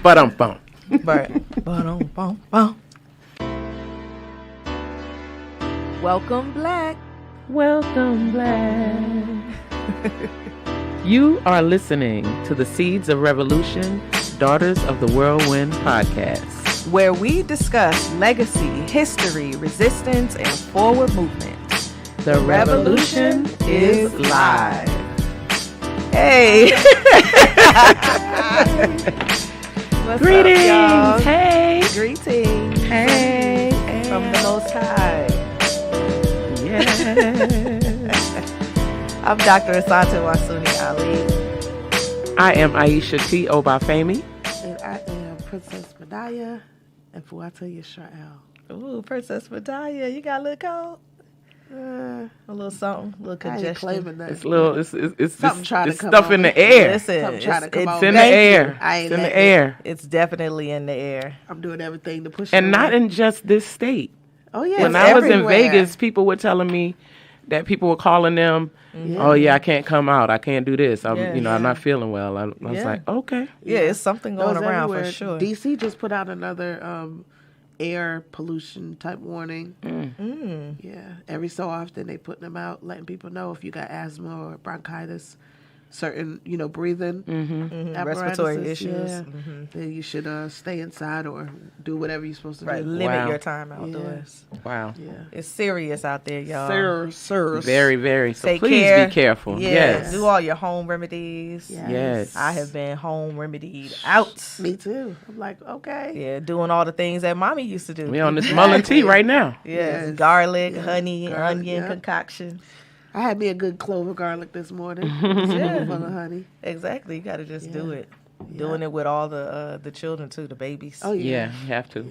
Ba-dum-bum. Ba-dum-bum-bum. Welcome, Black. Welcome, Black. You are listening to the Seeds of Revolution, Daughters of the Whirlwind podcast, where we discuss legacy, history, resistance, and forward movement. The revolution is live. Hey. What's Greetings. Up, y'all? Hey. Greetings. Hey. From the Most High. Yeah. I'm Dr. Asantewa Sunni-Ali. I am Aiyisha T. Obafemi. And I am Princess Mdaiyah Yisrael. Ooh, Princess Mdaiyah, you got a little cold? A little something, a little congestion. I ain't claiming that. It's little. It's something trying it's to come stuff on in me. the air. Listen, Something trying to come on It's me. in the air. I ain't It's in letting the air. It's definitely in the air. I'm doing everything to push And it not away. in just this state. Oh, yeah. When it's I was in everywhere. Vegas, people were telling me that people were calling them, oh, yeah, I can't come out. I can't do this. I'm not feeling well. I was like, okay. Yeah, it's something going Those around everywhere. for sure. DC just put out another air pollution type warning. Yeah, every so often they putting them out, letting people know if you got asthma or bronchitis, certain, breathing Respiratory issues. Yeah, then you should stay inside or do whatever you're supposed to do. Limit your time outdoors. Wow. Yeah. It's serious out there, y'all. Sir. Very, very. So Take please care. be careful. Yeah. Yes. Do all your home remedies. Yes. I have been home remedied out. Me too. I'm like, okay. Yeah, doing all the things that mommy used to do. We on this mullein tea right now. Yes, Yes. garlic, honey, Garlic, onion yeah. concoction. I had me a good clove of garlic this morning. Full of honey. Exactly. You got to just do it. Doing it with all the children too, the babies. Oh, Yeah, you have to.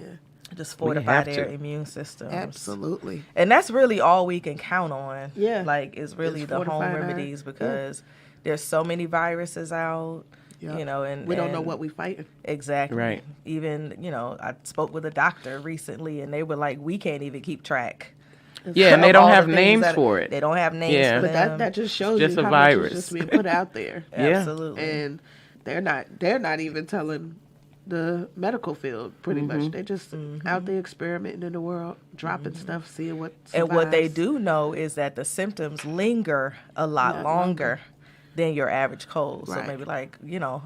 Just fortify have their to. immune systems. Absolutely. And that's really all we can count on. Yeah. Like, it's really It's the home fortifying our- remedies because there's so many viruses out, Yeah. and we don't know what we fighting. Exactly. Right. Even, I spoke with a doctor recently and they were like, we can't even keep track. Yeah, and they of don't all have the things names that- for it. They don't have names Yeah. for But them. that just shows Just you a how virus. much is just being put out there. Yeah. Absolutely. And they're not even telling the medical field pretty much. They're just out there experimenting in the world, dropping stuff, seeing what survives. And what they do know is that the symptoms linger a lot longer than your average cold. So Right. maybe like,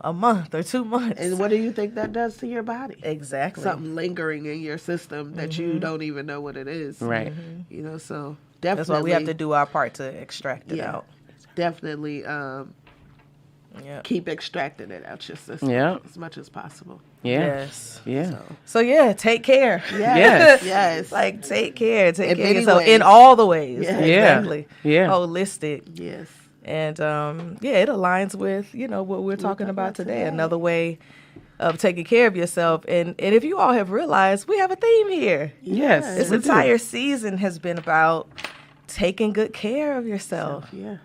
a month or 2 months. And what do you think that does to your body? Exactly. Something lingering in your system that you don't even know what it is. Right. So definitely. That's why we have to do our part to extract it out. Definitely Yeah. keep extracting it out your system Yeah. as much as possible. Yeah. Yes. Yeah. So yeah, take care. Yes. Yes. Like take care. Take In care of many yourself ways. in all the ways. Yeah. Exactly. Yeah. Holistic. Yes. And it aligns with, what we're talking about today. Another way of taking care of yourself. And if you all have realized, we have a theme here. Yes. This we do. entire season has been about taking good care of yourself. Yeah.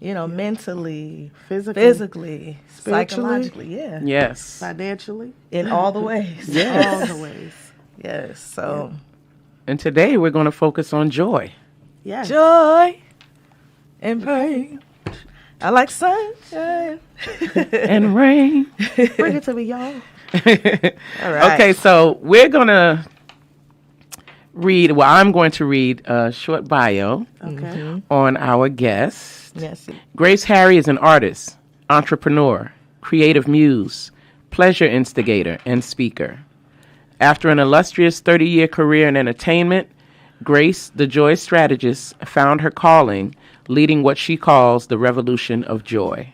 Mentally, Physically, spiritually, psychologically, yeah. Yes. financially, In all the ways. Yes. all the ways. Yes. So And today we're going to focus on joy. Yeah. joy and pain. I like sunshine. And rain. Bring it to me, y'all. All right. Okay, so we're going to I'm going to read a short bio Okay. on our guest. Yes. Grace Harry is an artist, entrepreneur, creative muse, pleasure instigator, and speaker. After an illustrious 30-year career in entertainment, Grace, the Joy Strategist, found her calling, leading what she calls the revolution of joy.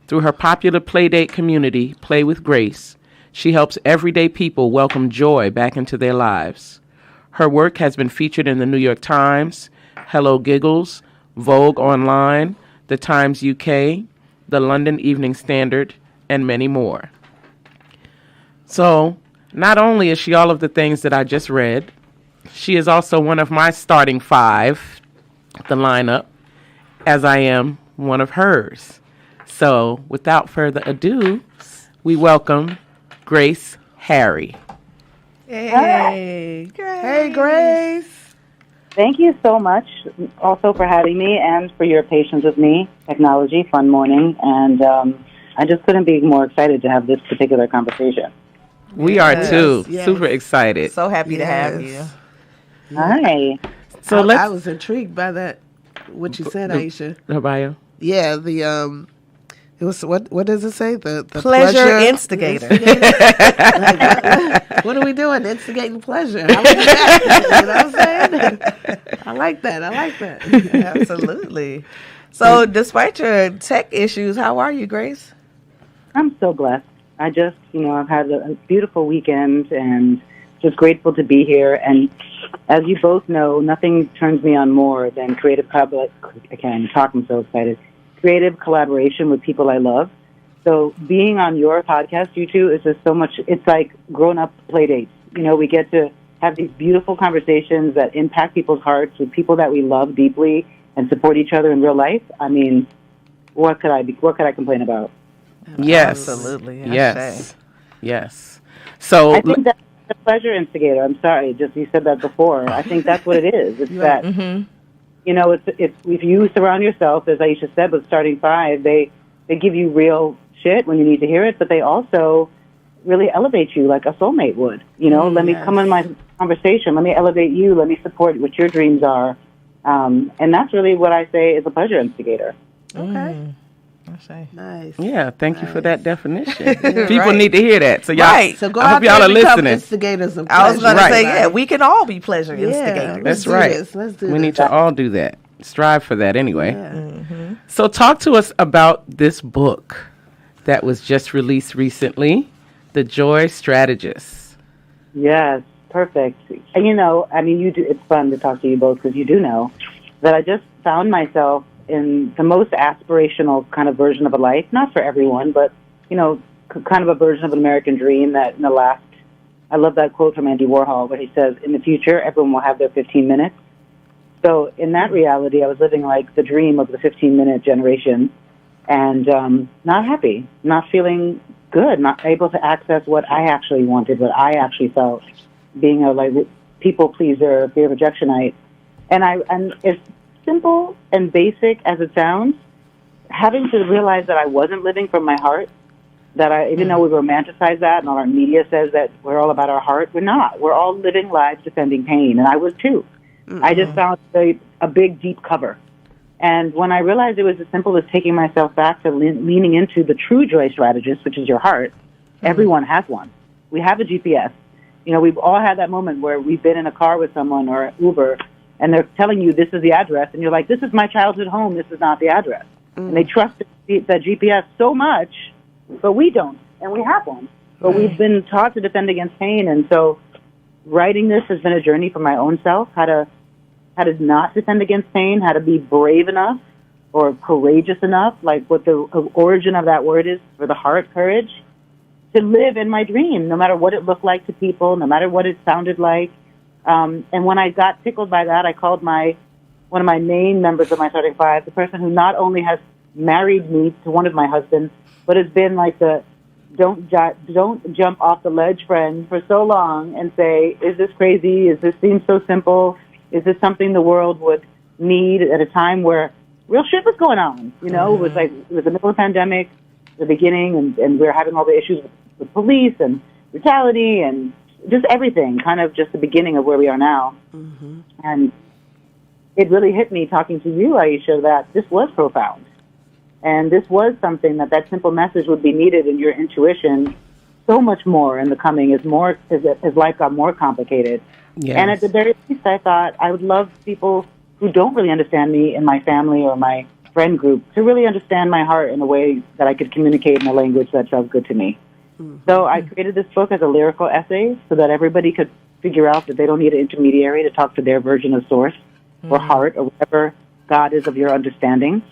Through her popular playdate community, Play with Grace, she helps everyday people welcome joy back into their lives. Her work has been featured in the New York Times, Hello Giggles, Vogue Online, The Times UK, the London Evening Standard, and many more. So, not only is she all of the things that I just read, she is also one of my starting 5, the lineup, as I am one of hers. So, without further ado, we welcome Grace Harry. Hey. Hey, Grace. Thank you so much also for having me and for your patience with me. Technology, fun morning. And I just couldn't be more excited to have this particular conversation. We are too. Yes. Super excited. So happy to have you. Yes. Hi. So I was intrigued by that, what you said, Aiyisha. Her bio. Yeah, it was, what does it say? The Pleasure instigator. What are we doing? Instigating pleasure. I like that. You know what I'm saying? I like that. Absolutely. So, despite your tech issues, how are you, Grace? I'm so blessed. I just, I've had a beautiful weekend and just grateful to be here. And as you both know, nothing turns me on more than creative I'm so excited. Creative collaboration with people I love. So being on your podcast, you two, is just so much, it's like grown-up play dates. We get to have these beautiful conversations that impact people's hearts with people that we love deeply and support each other in real life. I mean, what could I complain about? Yes. Absolutely. Yes. So I think that's the pleasure instigator. I'm sorry, just you said that before. I think that's what it is. It's that, it's if you surround yourself, as Aiyisha said, with Starting Five, they give you real shit when you need to hear it, but they also really elevate you like a soulmate would. Let me come in my conversation. Let me elevate you. Let me support what your dreams are. And that's really what I say is a pleasure instigator. Okay. Nice. Yeah, thank you for that definition. People need to hear that. So y'all, So go I out hope there y'all are and become listening. instigators of pleasure. I was going to say, we can all be pleasure instigators. That's right. Let's do We need to all do that. Strive for that anyway. Yeah. So talk to us about this book that was just released recently, The Joy Strategist. Yes, perfect. And it's fun to talk to you both because you do know that I just found myself in the most aspirational kind of version of a life, not for everyone, but, kind of a version of an American dream that in the last, I love that quote from Andy Warhol where he says, in the future, everyone will have their 15 minutes. So in that reality, I was living like the dream of the 15-minute generation and not happy, not feeling good, not able to access what I actually wanted, what I actually felt, being a people pleaser, fear of rejectionite. And as simple and basic as it sounds, having to realize that I wasn't living from my heart, that even though we romanticize that and all our media says that we're all about our heart, we're not. We're all living lives defending pain, and I was too. I just found a big, deep cover. And when I realized it was as simple as taking myself back to leaning into the true joy strategist, which is your heart, everyone has one. We have a GPS. We've all had that moment where we've been in a car with someone or Uber, and they're telling you this is the address, and you're like, this is my childhood home, this is not the address. And they trust the GPS so much, but we don't, and we have one. But we've been taught to defend against pain, and so writing this has been a journey for my own self, how to not defend against pain, how to be brave enough or courageous enough, like what the origin of that word is for the heart, courage, to live in my dream, no matter what it looked like to people, no matter what it sounded like. And when I got tickled by that, I called one of my main members of my Starting Five, the person who not only has married me to one of my husbands, but has been like the don't jump off the ledge friend for so long and say, is this crazy? Is this seem so simple? Is this something the world would need at a time where real shit was going on? It was the middle of the pandemic, the beginning, and we were having all the issues with police and brutality and just everything, kind of just the beginning of where we are now. And it really hit me talking to you, Aiyisha, that this was profound. And this was something that simple message would be needed in your intuition so much more in the coming as life got more complicated. Yes. And at the very least, I thought I would love people who don't really understand me in my family or my friend group to really understand my heart in a way that I could communicate in a language that felt good to me. So I created this book as a lyrical essay so that everybody could figure out that they don't need an intermediary to talk to their version of source or heart or whatever God is of your understanding.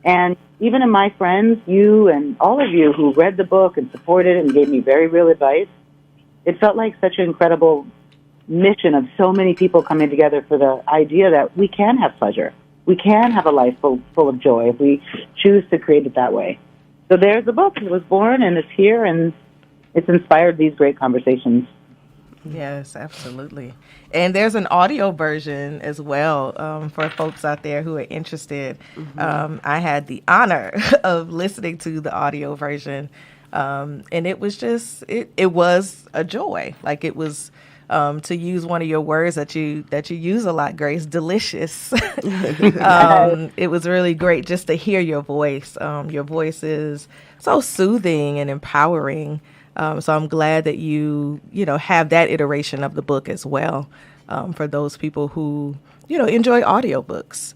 And even in my friends, you and all of you who read the book and supported it and gave me very real advice, it felt like such an incredible mission of so many people coming together for the idea that we can have pleasure. We can have a life full of joy if we choose to create it that way. So there's the book. It was born, and it's here, and it's inspired these great conversations. Yes, absolutely. And there's an audio version as well for folks out there who are interested. I had the honor of listening to the audio version, and it was just it was a joy. Like it was to use one of your words that you use a lot, Grace, delicious. It was really great just to hear your voice. Your voice is so soothing and empowering. So I'm glad that you have that iteration of the book as well for those people who, enjoy audiobooks.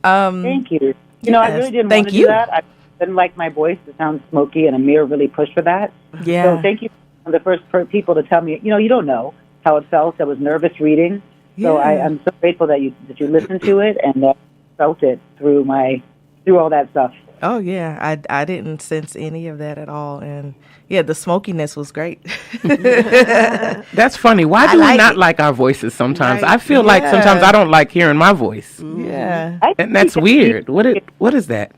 Thank you. I really didn't want to do that. I didn't like my voice to sound smoky, and Amir really pushed for that. Yeah. So thank you for the first people to tell me, you don't know how it felt. I was nervous reading. So I'm so grateful that you listened to it and felt it through all that stuff. Oh, yeah. I didn't sense any of that at all. And, yeah, the smokiness was great. That's funny. Why do we not like our voices sometimes? Right. I feel like sometimes I don't like hearing my voice. Yeah. And that's weird. What is that?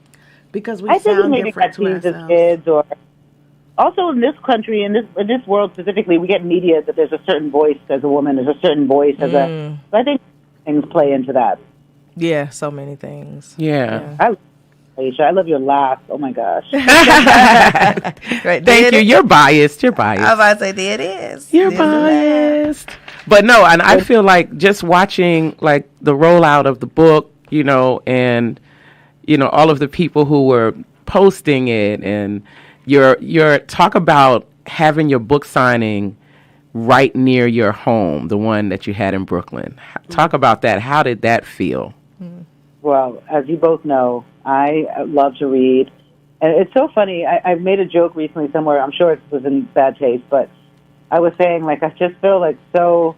Because we sound different to ourselves. As kids, or also in this country, in this world specifically, we get media that there's a certain voice as a woman, there's a certain voice as a... So I think things play into that. Yeah, so many things. Yeah. Aiyisha, I love your laugh. Oh my gosh. Right, thank you. You're biased. I was about to say, there it is. You're biased. But no, and I feel like just watching like the rollout of the book, and all of the people who were posting it, and your talk about having your book signing right near your home, the one that you had in Brooklyn. Talk about that. How did that feel? Well, as you both know, I love to read. And it's so funny. I made a joke recently somewhere. I'm sure it was in bad taste, but I was saying, like, I just feel like so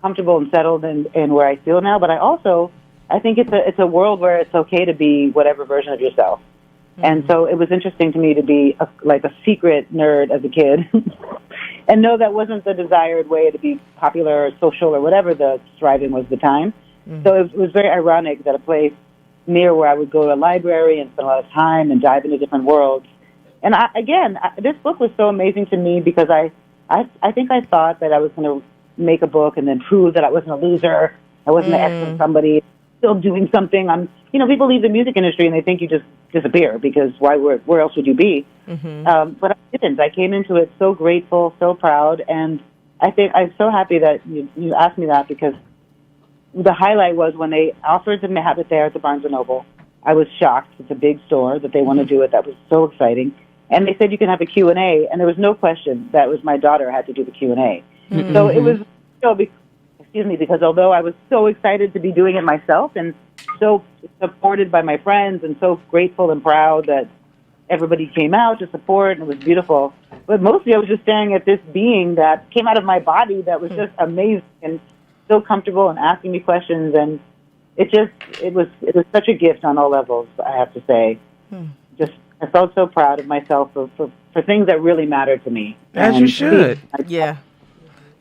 comfortable and settled in where I feel now. But I think it's a world where it's okay to be whatever version of yourself. Mm-hmm. And so it was interesting to me to be a secret nerd as a kid and know that wasn't the desired way to be popular or social or whatever the striving was at the time. Mm-hmm. So it was very ironic that a place near where I would go to a library and spend a lot of time and dive into different worlds. And this book was so amazing to me because I think I thought that I was going to make a book and then prove that I wasn't a loser. I wasn't an ex of somebody, still doing something. People leave the music industry and they think you just disappear because where else would you be? Mm-hmm. But I didn't. I came into it so grateful, so proud, and I think I'm so happy that you asked me that because the highlight was when they offered to have it there at the Barnes & Noble. I was shocked. It's a big store that they want to do it. That was so exciting. And they said you can have a Q&A, and there was no question that was my daughter had to do the Q&A. Mm-hmm. So it was, because although I was so excited to be doing it myself and so supported by my friends and so grateful and proud that everybody came out to support, and it was beautiful. But mostly I was just staring at this being that came out of my body that was just amazing and so comfortable and asking me questions, and it was such a gift on all levels, I have to say. I felt so proud of myself for things that really mattered to me. As you should. Yeah.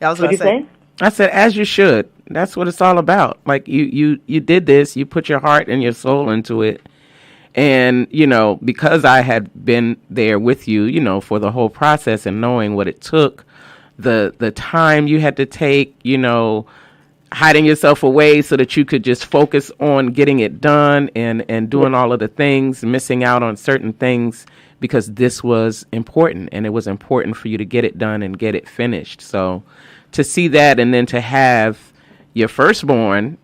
I was going to say. I said, as you should. That's what it's all about. Like you did this, you put your heart and your soul into it. And, because I had been there with you, for the whole process and knowing what it took, the time you had to take, hiding yourself away so that you could just focus on getting it done and doing all of the things, missing out on certain things because this was important and it was important for you to get it done and get it finished. So to see that and then to have your firstborn,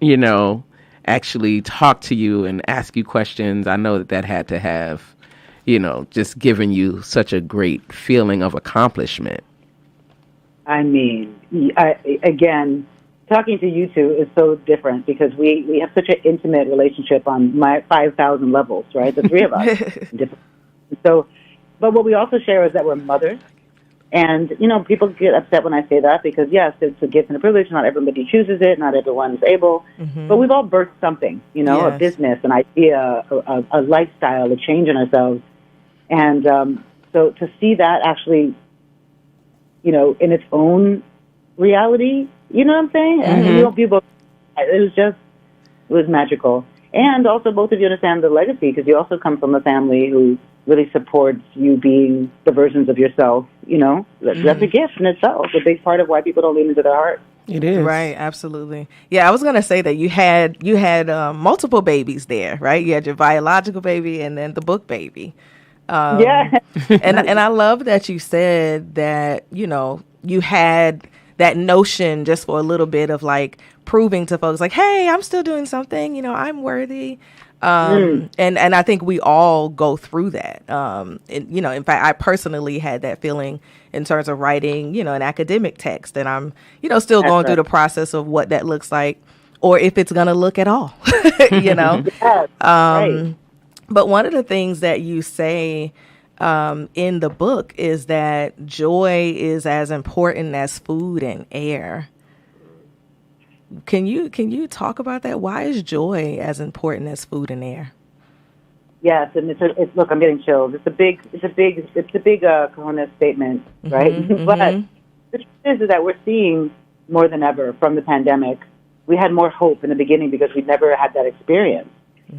actually talk to you and ask you questions, I know that had to have, just given you such a great feeling of accomplishment. I mean, again, talking to you two is so different because we have such an intimate relationship on my 5,000 levels, right? The three of us. So, but what we also share is that we're mothers. And, people get upset when I say that because, yes, it's a gift and a privilege. Not everybody chooses it. Not everyone's able. Mm-hmm. But we've all birthed something, yes. A business, an idea, a lifestyle, a change in ourselves. And so to see that actually, in its own reality, you know what I'm saying? Mm-hmm. And people, it was magical. And also both of you understand the legacy because you also come from a family who really supports you being the versions of yourself, that's a gift in itself. A big part of why people don't lean into their heart. It is. Right, absolutely. Yeah, I was gonna say that you had multiple babies there, right? You had your biological baby and then the book baby. Yeah. and I love that you said that, you had that notion just for a little bit of like proving to folks like, hey, I'm still doing something, I'm worthy. And I think we all go through that. And, in fact, I personally had that feeling in terms of writing, an academic text, and I'm, still going through the process of what that looks like, or if it's going to look at all, Yes, right. But one of the things that you say in the book is that joy is as important as food and air. Can you talk about that? Why is joy as important as food and air? Yes, and look, I'm getting chills. It's a big Corona statement, right? But the truth is that we're seeing more than ever from the pandemic. We had more hope in the beginning because we'd never had that experience.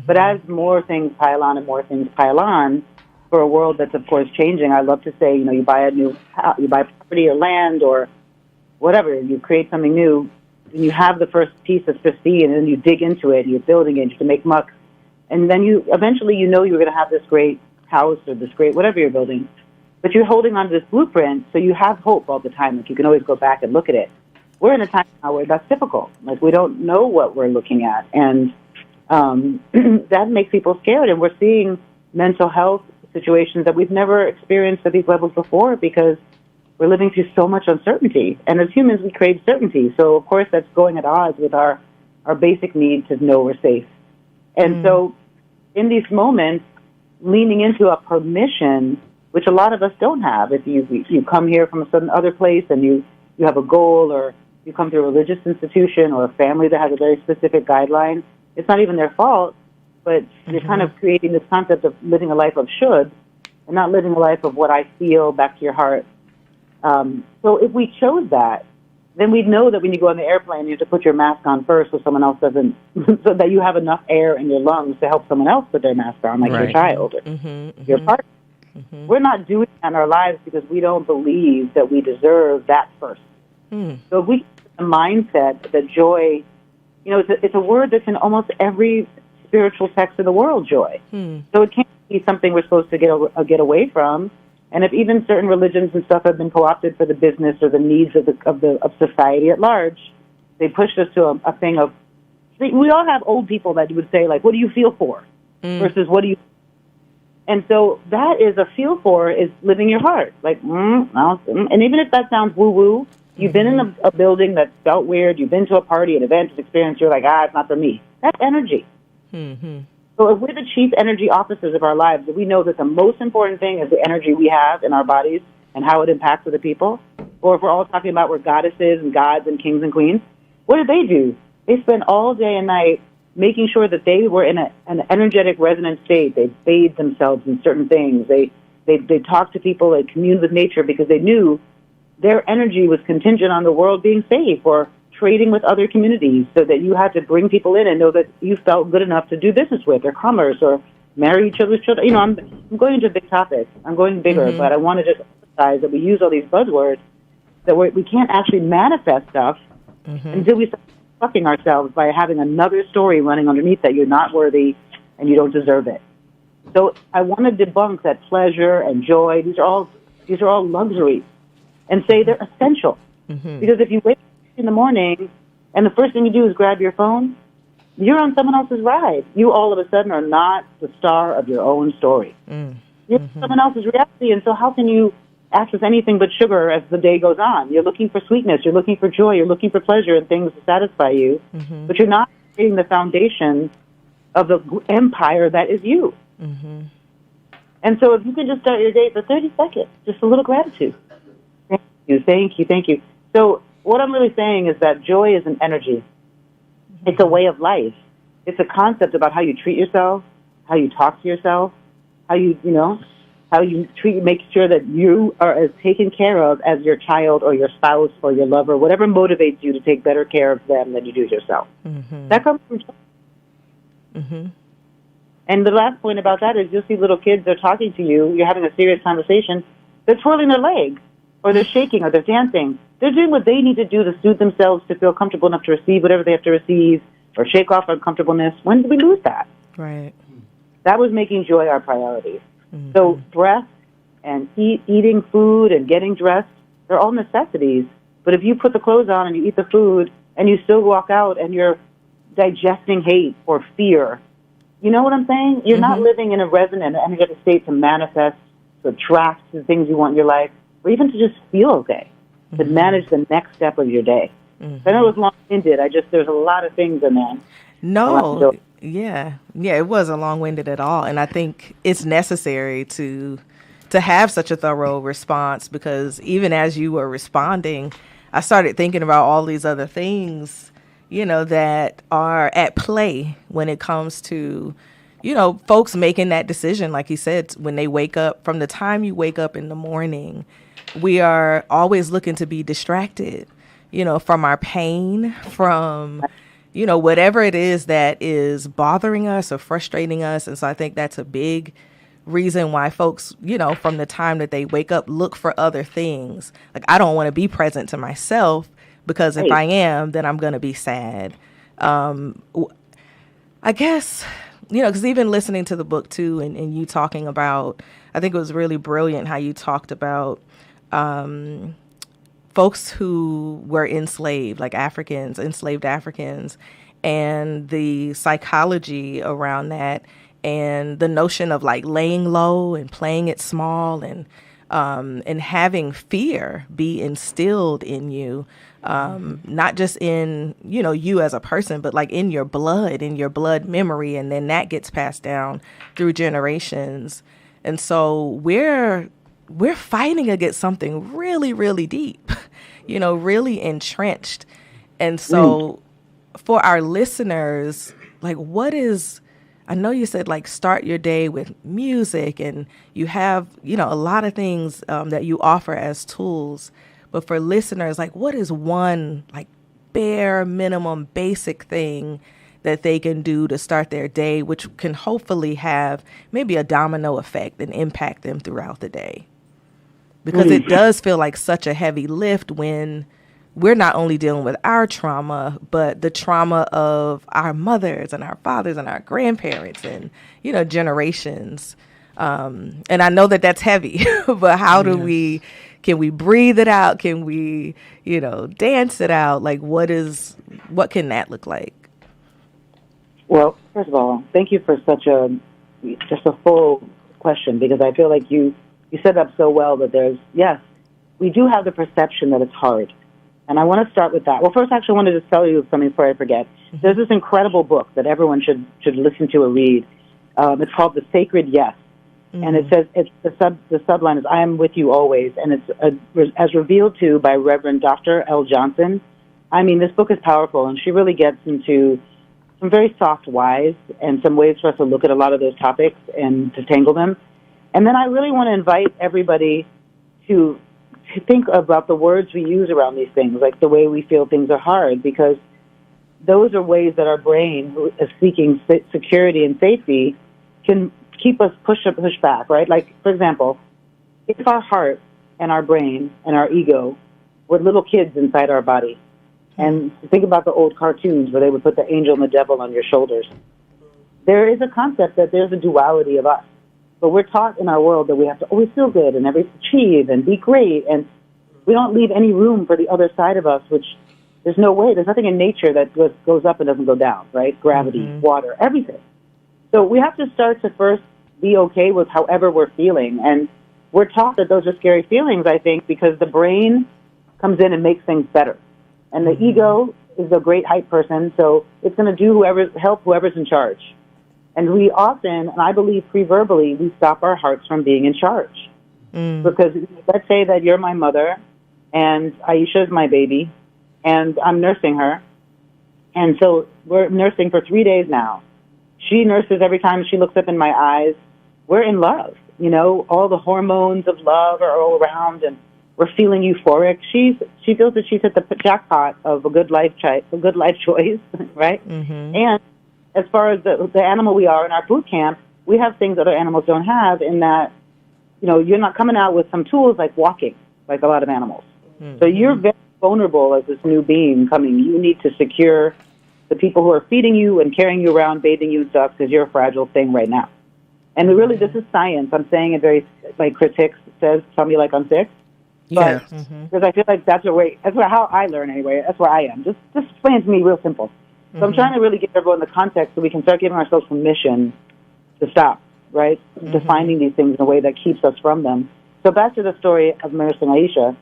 But as more things pile on and more things pile on, for a world that's of course changing, I love to say, you buy you buy property or land or whatever, you create something new, and you have the first piece that's pristine, and then you dig into it, and you're building it, to make muck, and then you eventually you're going to have this great house or this great whatever you're building, but you're holding on to this blueprint, so you have hope all the time. Like you can always go back and look at it. We're in a time now where that's difficult. Like we don't know what we're looking at, and that makes people scared. And we're seeing mental health situations that we've never experienced at these levels before because we're living through so much uncertainty. And as humans, we crave certainty. So, of course, that's going at odds with our basic need to know we're safe. And so in these moments, leaning into a permission, which a lot of us don't have, if you come here from a certain other place and you have a goal, or you come to a religious institution or a family that has a very specific guideline, it's not even their fault, but you're kind of creating this concept of living a life of should and not living a life of what I feel back to your heart. So if we chose that, then we'd know that when you go on the airplane, you have to put your mask on first so someone else doesn't, so that you have enough air in your lungs to help someone else put their mask on, like your child or your partner. We're not doing that in our lives because we don't believe that we deserve that first. So if we get the mindset that joy, it's a word that's in almost every spiritual text of the world, joy. So it can't be something we're supposed to get away from. And if even certain religions and stuff have been co-opted for the business or the needs of society at large, they pushed us to a thing of, we all have old people that would say, like, what do you feel for? Versus what do you, and so that is a feel for is living your heart. Like, and even if that sounds woo-woo, you've been in a building that felt weird, you've been to a party, an event, an experience, you're like, it's not for me. That's energy. So if we're the chief energy officers of our lives, if we know that the most important thing is the energy we have in our bodies and how it impacts other people, or if we're all talking about we're goddesses and gods and kings and queens, what do? They spend all day and night making sure that they were in an energetic resonant state. They bathed themselves in certain things. They talked to people, they communed with nature because they knew their energy was contingent on the world being safe, or trading with other communities, so that you had to bring people in and know that you felt good enough to do business with, or commerce, or marry each other's children. I'm going into big topics. I'm going bigger, but I want to just emphasize that we use all these buzzwords that we can't actually manifest stuff until we start fucking ourselves by having another story running underneath that you're not worthy and you don't deserve it. So I want to debunk that pleasure and joy, these are all luxuries, and say they're essential. Because if you wake in the morning and the first thing you do is grab your phone, you're on someone else's ride. You all of a sudden are not the star of your own story. You're someone else's reality, and so how can you access anything but sugar as the day goes on? You're looking for sweetness, you're looking for joy, you're looking for pleasure and things to satisfy you, but you're not creating the foundation of the empire that is you. And so if you can just start your day for 30 seconds, just a little gratitude. Thank you. So what I'm really saying is that joy is an energy. It's a way of life. It's a concept about how you treat yourself, how you talk to yourself, how you make sure that you are as taken care of as your child or your spouse or your lover, whatever motivates you to take better care of them than you do yourself. That comes from joy. And the last point about that is you'll see little kids, they're talking to you, you're having a serious conversation, they're twirling their legs, or they're shaking, or they're dancing. They're doing what they need to do to soothe themselves, to feel comfortable enough to receive whatever they have to receive, or shake off uncomfortableness. When did we lose that? Right. That was making joy our priority. So breath and eating food and getting dressed, they're all necessities. But if you put the clothes on and you eat the food and you still walk out and you're digesting hate or fear, you know what I'm saying? You're not living in a resonant, energetic state to manifest, to attract the things you want in your life, or even to just feel okay, to manage the next step of your day. I know it was long-winded. There's a lot of things in there. No, yeah, it wasn't long-winded at all. And I think it's necessary to have such a thorough response, because even as you were responding, I started thinking about all these other things, that are at play when it comes to, folks making that decision. Like you said, when they wake up, from the time you wake up in the morning, we are always looking to be distracted, from our pain, from, whatever it is that is bothering us or frustrating us. And so I think that's a big reason why folks, from the time that they wake up, look for other things. Like, I don't want to be present to myself, because if I am, then I'm going to be sad. I guess, because even listening to the book too, and you talking about, I think it was really brilliant how you talked about folks who were enslaved, like enslaved Africans, and the psychology around that, and the notion of like laying low and playing it small, and having fear be instilled in you, not just in, you as a person, but like in your blood memory. And then that gets passed down through generations. And so we're fighting against something really, really deep, really entrenched. And so for our listeners, like, I know you said, like, start your day with music, and you have, a lot of things that you offer as tools. But for listeners, like, what is one, like, bare minimum basic thing that they can do to start their day, which can hopefully have maybe a domino effect and impact them throughout the day? Because it does feel like such a heavy lift when we're not only dealing with our trauma, but the trauma of our mothers and our fathers and our grandparents and, generations. And I know that that's heavy, but how do can we breathe it out? Can we, dance it out? Like, what can that look like? Well, first of all, thank you for such a full question, because I feel like you set up so well that we do have the perception that it's hard. And I want to start with that. Well, first, actually, I wanted to tell you something before I forget. There's this incredible book that everyone should listen to or read. It's called The Sacred Yes. And it says, the subline is, I am with you always. And it's as revealed to by Reverend Dr. L. Johnson. I mean, this book is powerful, and she really gets into some very soft whys and some ways for us to look at a lot of those topics and to tangle them. And then I really want to invite everybody to think about the words we use around these things, like the way we feel things are hard, because those are ways that our brain, who is seeking security and safety, can keep us push back, right? Like, for example, if our heart and our brain and our ego were little kids inside our body, and think about the old cartoons where they would put the angel and the devil on your shoulders, there is a concept that there's a duality of us. But we're taught in our world that we have to always feel good and achieve and be great, and we don't leave any room for the other side of us, which there's no way. There's nothing in nature that goes up and doesn't go down, right? Gravity, water, everything. So we have to start to first be okay with however we're feeling. And we're taught that those are scary feelings, I think, because the brain comes in and makes things better. And the ego is a great hype person, so it's going to help whoever's in charge. And we often, and I believe pre-verbally, we stop our hearts from being in charge. Because let's say that you're my mother, and Aiyisha is my baby, and I'm nursing her. And so we're nursing for 3 days now. She nurses every time she looks up in my eyes. We're in love. All the hormones of love are all around, and we're feeling euphoric. She feels that she's hit the jackpot of a good life choice, right? And as far as the animal we are in our boot camp, we have things other animals don't have in that, you're not coming out with some tools like walking, like a lot of animals. So you're very vulnerable as this new being coming. You need to secure the people who are feeding you and carrying you around, bathing you and stuff, because you're a fragile thing right now. And really, this is science. I'm saying it very, like Chris Hicks says, tell me like I'm sick. Yeah. Because I feel like that's how I learn anyway. That's where I am. Just explain it to me real simple. So I'm trying to really give everyone the context so we can start giving ourselves permission to stop, right? Defining these things in a way that keeps us from them. So back to the story of Marissa and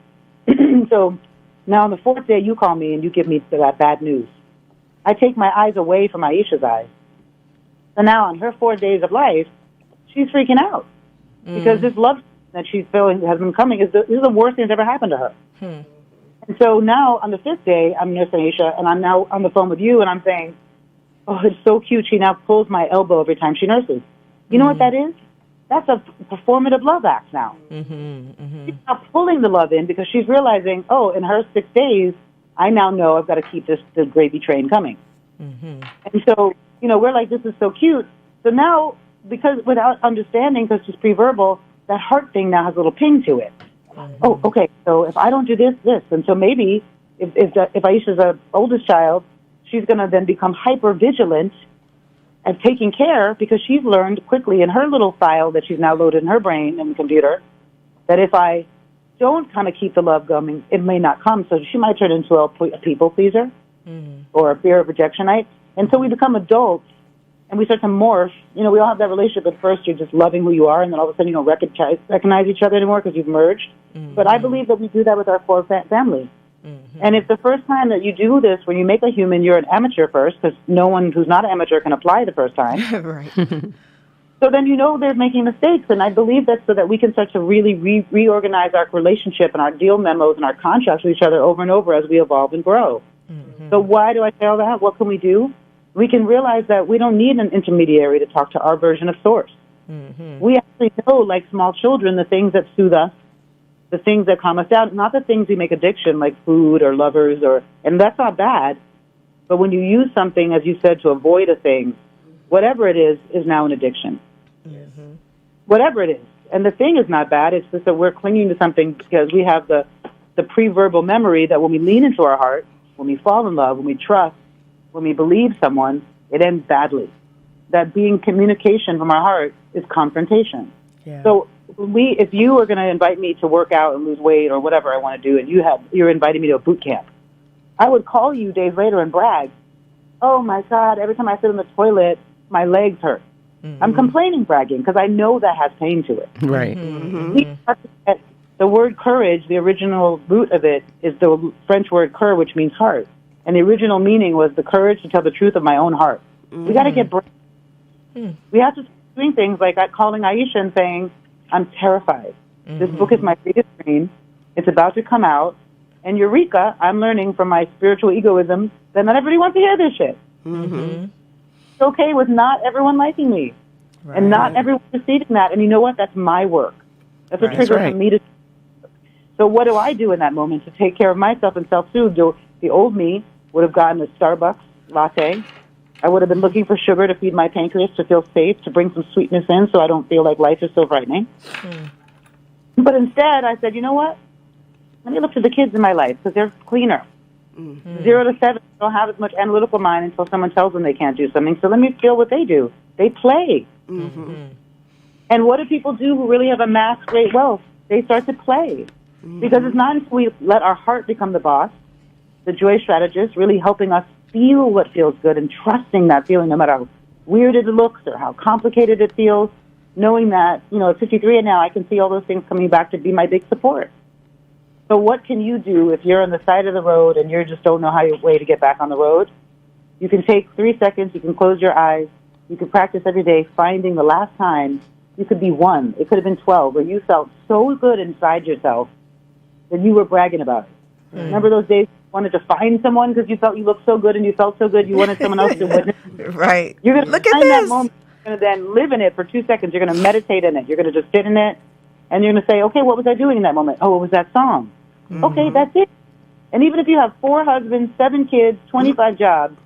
Aiyisha. So now on the fourth day, you call me and you give me that bad news. I take my eyes away from Aiyisha's eyes. So now on her 4 days of life, she's freaking out because this love that she's feeling has been coming is the worst thing that's ever happened to her. And so now on the fifth day, I'm nursing Aiyisha, and I'm now on the phone with you, and I'm saying, oh, it's so cute. She now pulls my elbow every time she nurses. You know what that is? That's a performative love act now. She's now pulling the love in because she's realizing, oh, in her 6 days, I now know I've got to keep the gravy train coming. And so, we're like, this is so cute. So now, because without understanding, because she's pre-verbal, that heart thing now has a little ping to it. Oh, okay, so if I don't do this. And so maybe if Aisha's the oldest child, she's going to then become hyper-vigilant at taking care because she's learned quickly in her little file that she's now loaded in her brain in the computer that if I don't kind of keep the love going, it may not come. So she might turn into a people pleaser or a fear of rejectionite. And so we become adults and we start to morph. We all have that relationship. At first, you're just loving who you are, and then all of a sudden you don't recognize each other anymore because you've merged. But I believe that we do that with our core family. And if the first time that you do this, when you make a human, you're an amateur first, because no one who's not an amateur can apply the first time. Right. So then they're making mistakes, and I believe that's so that we can start to really reorganize our relationship and our deal memos and our contracts with each other over and over as we evolve and grow. So why do I say all that? What can we do? We can realize that we don't need an intermediary to talk to our version of source. We actually know, like small children, the things that soothe us, the things that calm us down, not the things we make addiction, like food or lovers, and that's not bad. But when you use something, as you said, to avoid a thing, whatever it is now an addiction. Whatever it is. And the thing is not bad. It's just that we're clinging to something because we have the pre-verbal memory that when we lean into our heart, when we fall in love, when we trust, when we believe someone, it ends badly. That being communication from our heart is confrontation. Yeah. So if you are going to invite me to work out and lose weight or whatever I want to do, and you're inviting me to a boot camp, I would call you days later and brag, oh my God, every time I sit in the toilet, my legs hurt. I'm complaining, bragging, because I know that has pain to it. Right. The word courage, the original root of it is the French word cœur, which means heart. And the original meaning was the courage to tell the truth of my own heart. We got to get brave. We have to start doing things like calling Aiyisha and saying, I'm terrified. This book is my biggest dream. It's about to come out. And Eureka, I'm learning from my spiritual egoism that not everybody wants to hear this shit. It's okay with not everyone liking me. Right. And not everyone receiving that. And you know what? That's my work. That's a trigger for me to... So what do I do in that moment to take care of myself and self-soothe? The old me would have gotten a Starbucks latte. I would have been looking for sugar to feed my pancreas to feel safe, to bring some sweetness in so I don't feel like life is so frightening. But instead, I said, you know what? Let me look to the kids in my life because they're cleaner. 0 to 7 don't have as much analytical mind until someone tells them they can't do something. So let me feel what they do. They play. And what do people do who really have amassed great wealth? They start to play. Because it's not until we let our heart become the boss, the Joy Strategist, really helping us feel what feels good and trusting that feeling no matter how weird it looks or how complicated it feels, knowing that, at 53 and now I can see all those things coming back to be my big support. So what can you do if you're on the side of the road and you just don't know way to get back on the road? You can take 3 seconds, you can close your eyes, you can practice every day finding the last time. You could be 1, it could have been 12, where you felt so good inside yourself that you were bragging about it. Remember those days you wanted to find someone because you felt you looked so good and you felt so good you wanted someone else to witness? Right. You're going to Look at find this. that moment. You're going to then live in it for 2 seconds. You're going to meditate in it. You're going to just sit in it. And you're going to say, okay, what was I doing in that moment? Oh, it was that song. Okay, that's it. And even if you have 4 husbands, 7 kids, 25 jobs,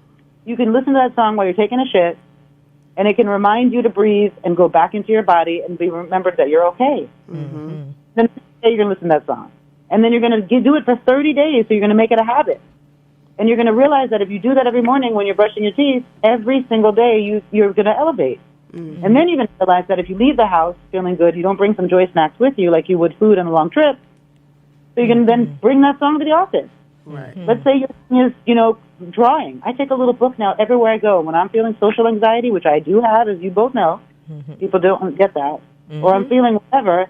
you can listen to that song while you're taking a shit, and it can remind you to breathe and go back into your body and be remembered that you're okay. Mm-hmm. Then you're going to listen to that song. And then you're going to do it for 30 days, so you're going to make it a habit. And you're going to realize that if you do that every morning when you're brushing your teeth, every single day you're going to elevate. Mm-hmm. And then you're going to realize that if you leave the house feeling good, you don't bring some Joy snacks with you like you would food on a long trip. So you can then bring that song to the office. Right. Let's say your thing is, drawing. I take a little book now everywhere I go. When I'm feeling social anxiety, which I do have, as you both know, people don't get that, or I'm feeling whatever,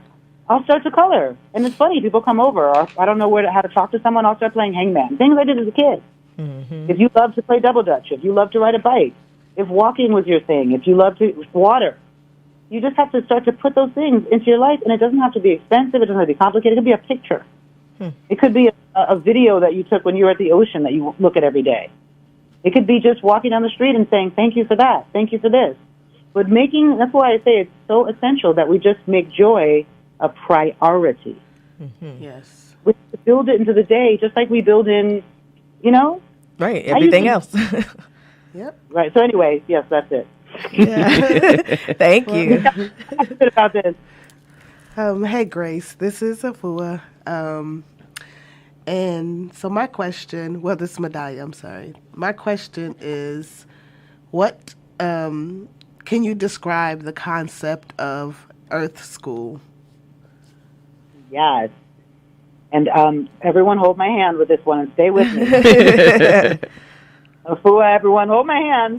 I'll start to color. And it's funny, people come over, or I don't know how to talk to someone, I'll start playing hangman. Things I did as a kid. If you love to play double dutch, if you love to ride a bike, if walking was your thing, if you love to water, you just have to start to put those things into your life, and it doesn't have to be expensive, it doesn't have to be complicated, it could be a picture. It could be a video that you took when you were at the ocean that you look at every day. It could be just walking down the street and saying, thank you for that, thank you for this. But that's why I say it's so essential that we just make joy a priority. Yes. We build it into the day, just like we build in, Right, everything else. Yep. Right, so anyway, yes, that's it. Yeah. Thank you. What about this? Hey, Grace, this is Afua. And so my question, this is Mdaiyah, I'm sorry. My question is, what, can you describe the concept of Earth School? Yes. And everyone hold my hand with this one and stay with me. Afua, everyone hold my hand.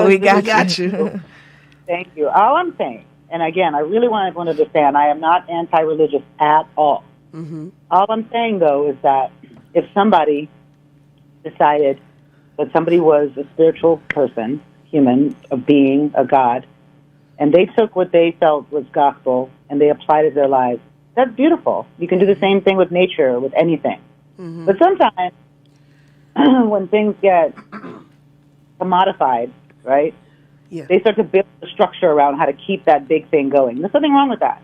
We got you. Thank you. All I'm saying, and again, I really want everyone to understand, I am not anti-religious at all. Mm-hmm. All I'm saying, though, is that if somebody decided that somebody was a spiritual person, human, a being, a God, and they took what they felt was gospel and they applied it to their lives, that's beautiful. You can do the same thing with nature, with anything. Mm-hmm. But sometimes, when things get commodified, right, they start to build a structure around how to keep that big thing going. There's nothing wrong with that.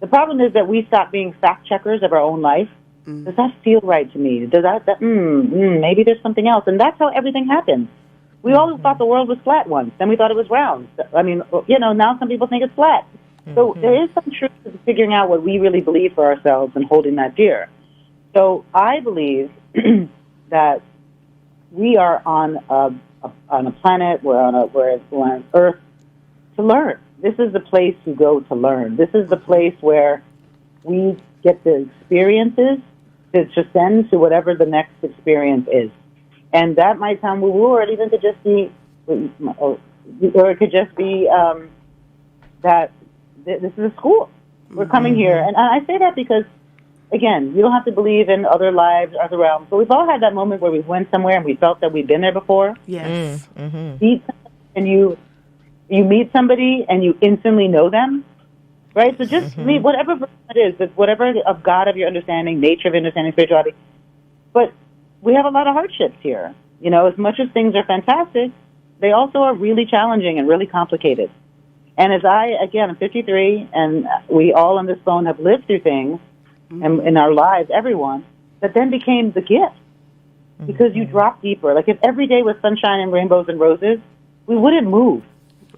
The problem is that we stop being fact checkers of our own life. Does that feel right to me? Does maybe there's something else? And that's how everything happens. We all thought the world was flat once. Then we thought it was round. I mean, now some people think it's flat. So there is some truth to figuring out what we really believe for ourselves and holding that dear. So I believe that we are on a planet, we're on Earth to learn. This is the place you go to learn. This is the place where we get the experiences to send to whatever the next experience is. And that might sound woo-woo, or it even could just be, or it could just be that this is a school. We're coming here. And I say that because, again, you don't have to believe in other lives, other realms. But we've all had that moment where we went somewhere and we felt that we'd been there before. Yes. And you meet somebody and you instantly know them, right? So just meet whatever it is, whatever of God of your understanding, nature of understanding, spirituality. But we have a lot of hardships here. As much as things are fantastic, they also are really challenging and really complicated. And as I'm 53, and we all on this phone have lived through things, and in our lives, everyone, that then became the gift. Because you drop deeper. Like if every day was sunshine and rainbows and roses, we wouldn't move.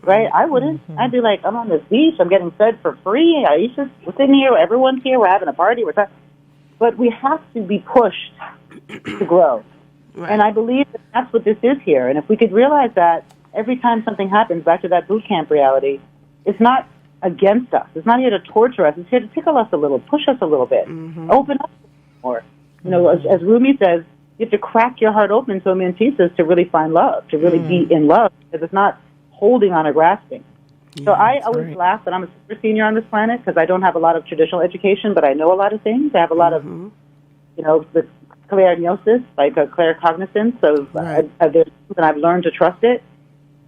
Right? I wouldn't. I'd be like, I'm on this beach. I'm getting fed for free. Aiyisha's sitting here. Everyone's here. We're having a party. But we have to be pushed to grow. Right. And I believe that's what this is here. And if we could realize that every time something happens, back to that boot camp reality, it's not against us. It's not here to torture us. It's here to tickle us a little, push us a little bit, open up more. As Rumi says, you have to crack your heart open, so means to really find love, to really be in love, because it's not holding on or grasping. So I always laugh that I'm a super senior on this planet because I don't have a lot of traditional education, but I know a lot of things. I have a lot of, the clairgnosis, like a claircognizance of there's things, and I've learned to trust it.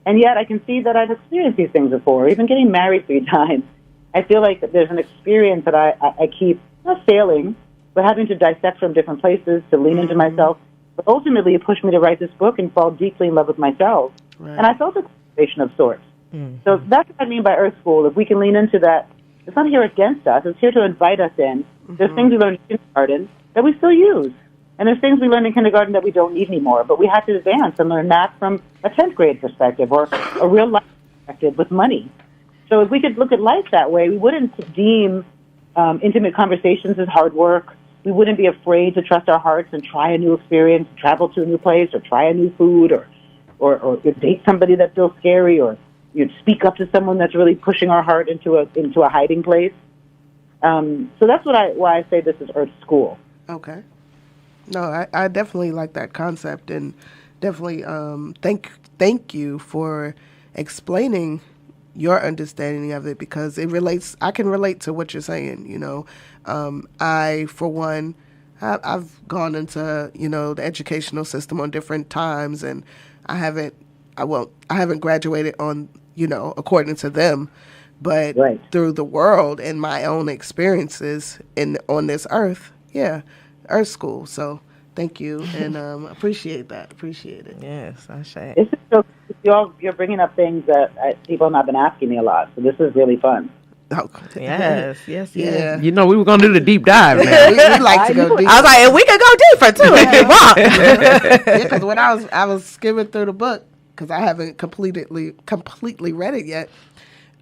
And yet I can see that I've experienced these things before, even getting married 3 times. I feel like there's an experience that I keep, not failing, but having to dissect from different places to lean into myself. But ultimately, it pushed me to write this book and fall deeply in love with myself. Right. And I felt a creation of sorts. So that's what I mean by Earth School. If we can lean into that, it's not here against us. It's here to invite us in. There's things we learned in kindergarten that we still use. And there's things we learned in kindergarten that we don't need anymore, but we had to advance and learn that from a 10th grade perspective or a real life perspective with money. So if we could look at life that way, we wouldn't deem intimate conversations as hard work. We wouldn't be afraid to trust our hearts and try a new experience, travel to a new place, or try a new food, or date somebody that feels scary, or speak up to someone that's really pushing our heart into a hiding place. So that's why I say this is Earth School. Okay. No, I definitely like that concept, and definitely thank you for explaining your understanding of it, because I can relate to what you're saying. I, for one, I've gone into, the educational system on different times, and I haven't graduated on, according to them, but right. Through the world and my own experiences on this earth, Earth School. So thank you, and appreciate that. Appreciate it. Yes, I shall. This is so, you're bringing up things that people have not been asking me a lot, so this is really fun. Oh, yes. Yeah. We were going to do the deep dive, man. we like to go deep. I was like, and we could go deeper too. Yeah, because when I was skimming through the book, because I haven't completely read it yet,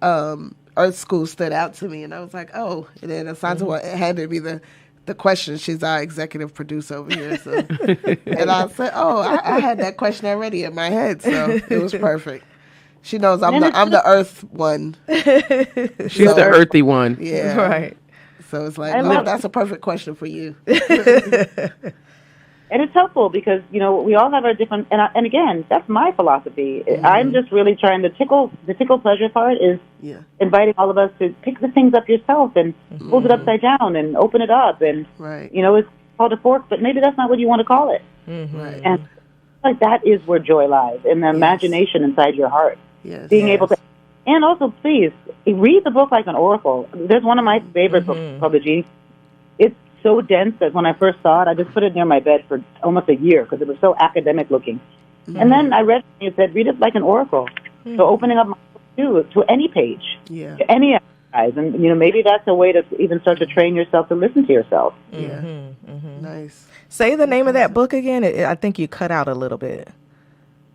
Earth School stood out to me, and I was like, oh. And then Asantewa handed me the question. She's our executive producer over here, so and I said, oh, I had that question already in my head, so it was perfect. She knows I'm the Earth one. She's the earthy one. Yeah. Right. So it's like, that's a perfect question for you. And it's helpful because, we all have our different, and again, that's my philosophy. Mm-hmm. I'm just really trying to the tickle pleasure part is inviting all of us to pick the things up yourself and hold it upside down and open it up. And, it's called a fork, but maybe that's not what you want to call it. Mm-hmm. Right. And like that is where joy lies, in the imagination inside your heart. Yes. Being able to, and also please read the book like an oracle. There's one of my favorite books called The Gene. It's so dense that when I first saw it, I just put it near my bed for almost a year because it was so academic looking. Mm-hmm. And then I read it and it said, read it like an oracle. Mm-hmm. So opening up my book to any page, to any exercise, and maybe that's a way to even start to train yourself to listen to yourself. Yeah, nice. Say the name of that book again. I think you cut out a little bit.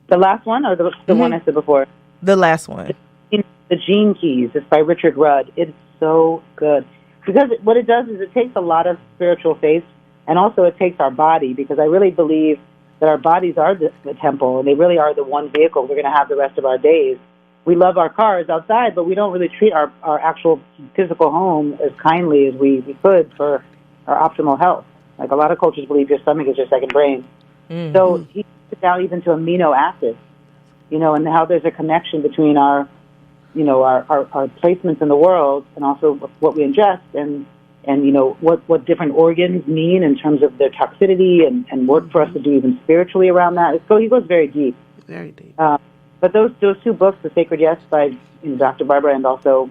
The last one, or the one I said before? The last one. The Gene Keys. It's by Richard Rudd. It's so good. Because what it does is it takes a lot of spiritual faith, and also it takes our body, because I really believe that our bodies are the temple, and they really are the one vehicle we're going to have the rest of our days. We love our cars outside, but we don't really treat our actual physical home as kindly as we could for our optimal health. Like a lot of cultures believe your stomach is your second brain. Mm-hmm. So he puts it down even to amino acids, and how there's a connection between our placements in the world and also what we ingest and what different organs mean in terms of their toxicity and work for us to do even spiritually around that. So he goes very deep. Very deep. But those two books, The Sacred Yes by Dr. Barbara and also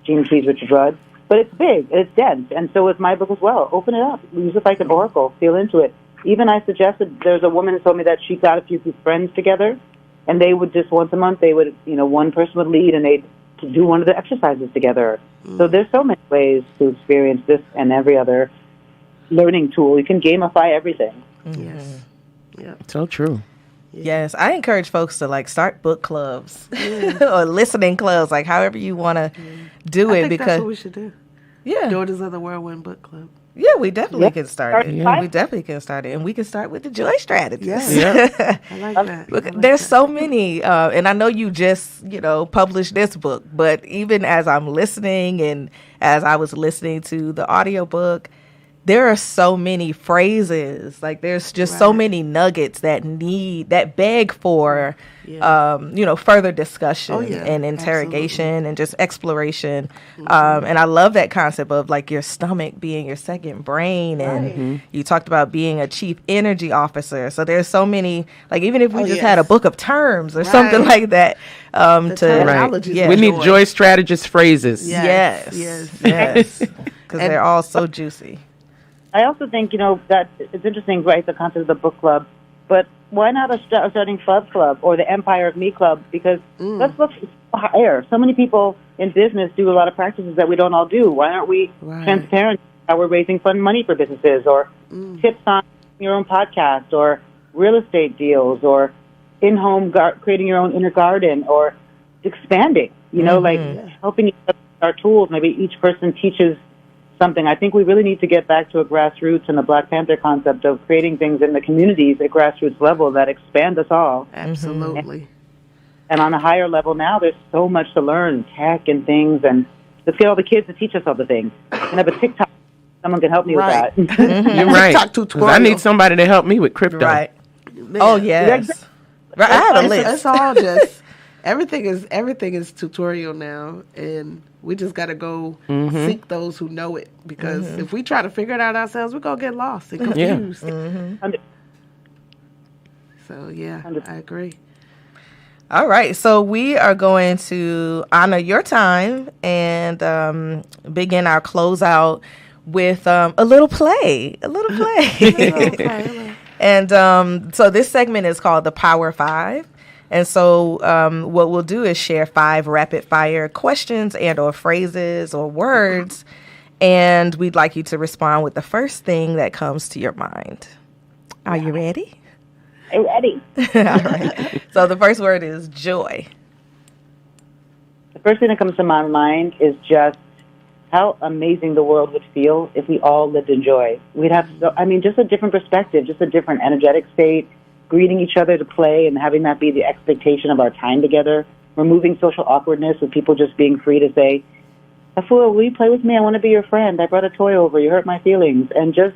Gene Keys, Richard Rudd, but it's big, it's dense, and so is my book as well. Open it up. Use it like an oracle. Feel into it. Even I suggested, there's a woman who told me that she got a few friends together, and they would just once a month, they would, one person would lead, and they'd do one of the exercises together. So there's so many ways to experience this and every other learning tool. You can gamify everything. Mm-hmm. Yes. Yeah. So true. Yes, I encourage folks to start book clubs or listening clubs, however you want to do it. Because that's what we should do. Yeah, Daughters of the Whirlwind Book Club. Yeah, we definitely can start it. Yeah. We definitely can start it, and we can start with the Joy Strategist. Yeah, I like that. Look, there's so many, and I know you just published this book, but even as I'm listening and as I was listening to the audiobook, there are so many phrases. There's just so many nuggets that beg for, further discussion and interrogation and just exploration. Mm-hmm. And I love that concept of your stomach being your second brain. And you talked about being a chief energy officer. So there's so many, even if we just had a book of terms or something like that. We need Joy Strategist phrases. Yes. Because they're all so juicy. I also think, that it's interesting, right, the concept of the book club, but why not starting Fuzz Club or the Empire of Me Club? Because let's look higher. So many people in business do a lot of practices that we don't all do. Why aren't we transparent how we're raising fund money for businesses or tips on your own podcast or real estate deals or in-home creating your own inner garden or expanding, like helping each other with our tools. Maybe each person teaches something. I think we really need to get back to a grassroots and the Black Panther concept of creating things in the communities at grassroots level that expand us all. Absolutely. And on a higher level now, there's so much to learn, tech and things, and let's get all the kids to teach us all the things. And have a TikTok. Someone can help me with that. You're right. I need somebody to help me with crypto. Right. Man. Oh, yes. Right. I have a list. It's all just, everything is tutorial now, and we just got to go seek those who know it, because if we try to figure it out ourselves, we're going to get lost and confused. So, yeah, I agree. All right, so we are going to honor your time and begin our closeout with a little play. And so this segment is called the Power 5. And so what we'll do is share 5 rapid-fire questions and or phrases or words, and we'd like you to respond with the first thing that comes to your mind. Are you ready? I'm ready. All right. So the first word is joy. The first thing that comes to my mind is just how amazing the world would feel if we all lived in joy. We'd have, just a different perspective, just a different energetic state, greeting each other to play and having that be the expectation of our time together, removing social awkwardness with people just being free to say, Afua, will you play with me? I want to be your friend. I brought a toy over. You hurt my feelings. And just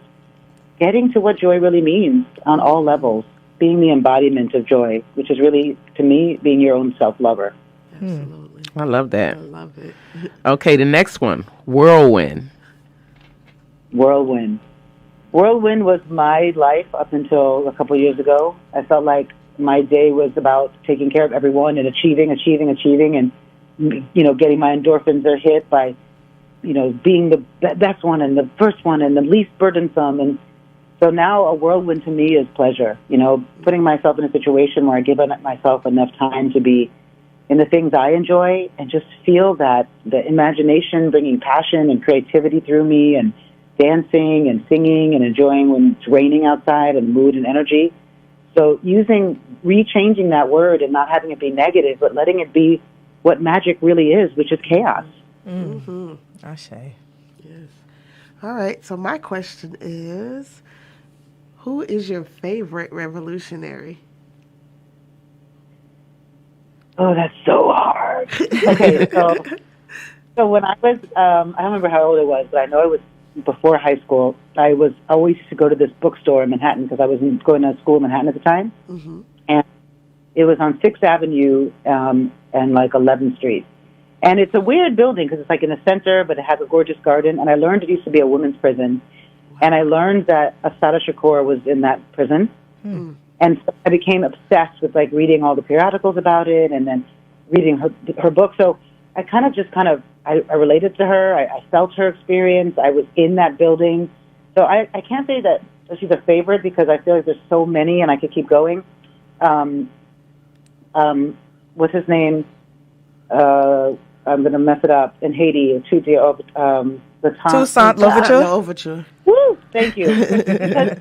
getting to what joy really means on all levels. Being the embodiment of joy, which is really, to me, being your own self-lover. Absolutely. I love that. I love it. Okay, the next one, whirlwind. Whirlwind. Whirlwind was my life up until a couple of years ago. I felt like my day was about taking care of everyone and achieving, and, getting my endorphins are hit by, being the best one and the first one and the least burdensome. And so now a whirlwind to me is pleasure, putting myself in a situation where I give myself enough time to be in the things I enjoy and just feel that the imagination bringing passion and creativity through me and dancing and singing and enjoying when it's raining outside and mood and energy. So rechanging that word and not having it be negative, but letting it be what magic really is, which is chaos. Ashe. Yes. All right. So my question is, who is your favorite revolutionary? Oh, that's so hard. Okay, so when I was, I don't remember how old I was, but I know it was before high school. I always used to go to this bookstore in Manhattan because I was going to school in Manhattan at the time. And it was on 6th Avenue and 11th Street. And it's a weird building because it's in the center, but it has a gorgeous garden. And I learned it used to be a women's prison. And I learned that Assata Shakur was in that prison. And so I became obsessed with reading all the periodicals about it and then reading her book. So I I related to her. I felt her experience. I was in that building. So I can't say that she's a favorite because I feel like there's so many and I could keep going. What's his name? I'm going to mess it up. In Haiti, Toussaint Louverture. Woo! Thank you. Because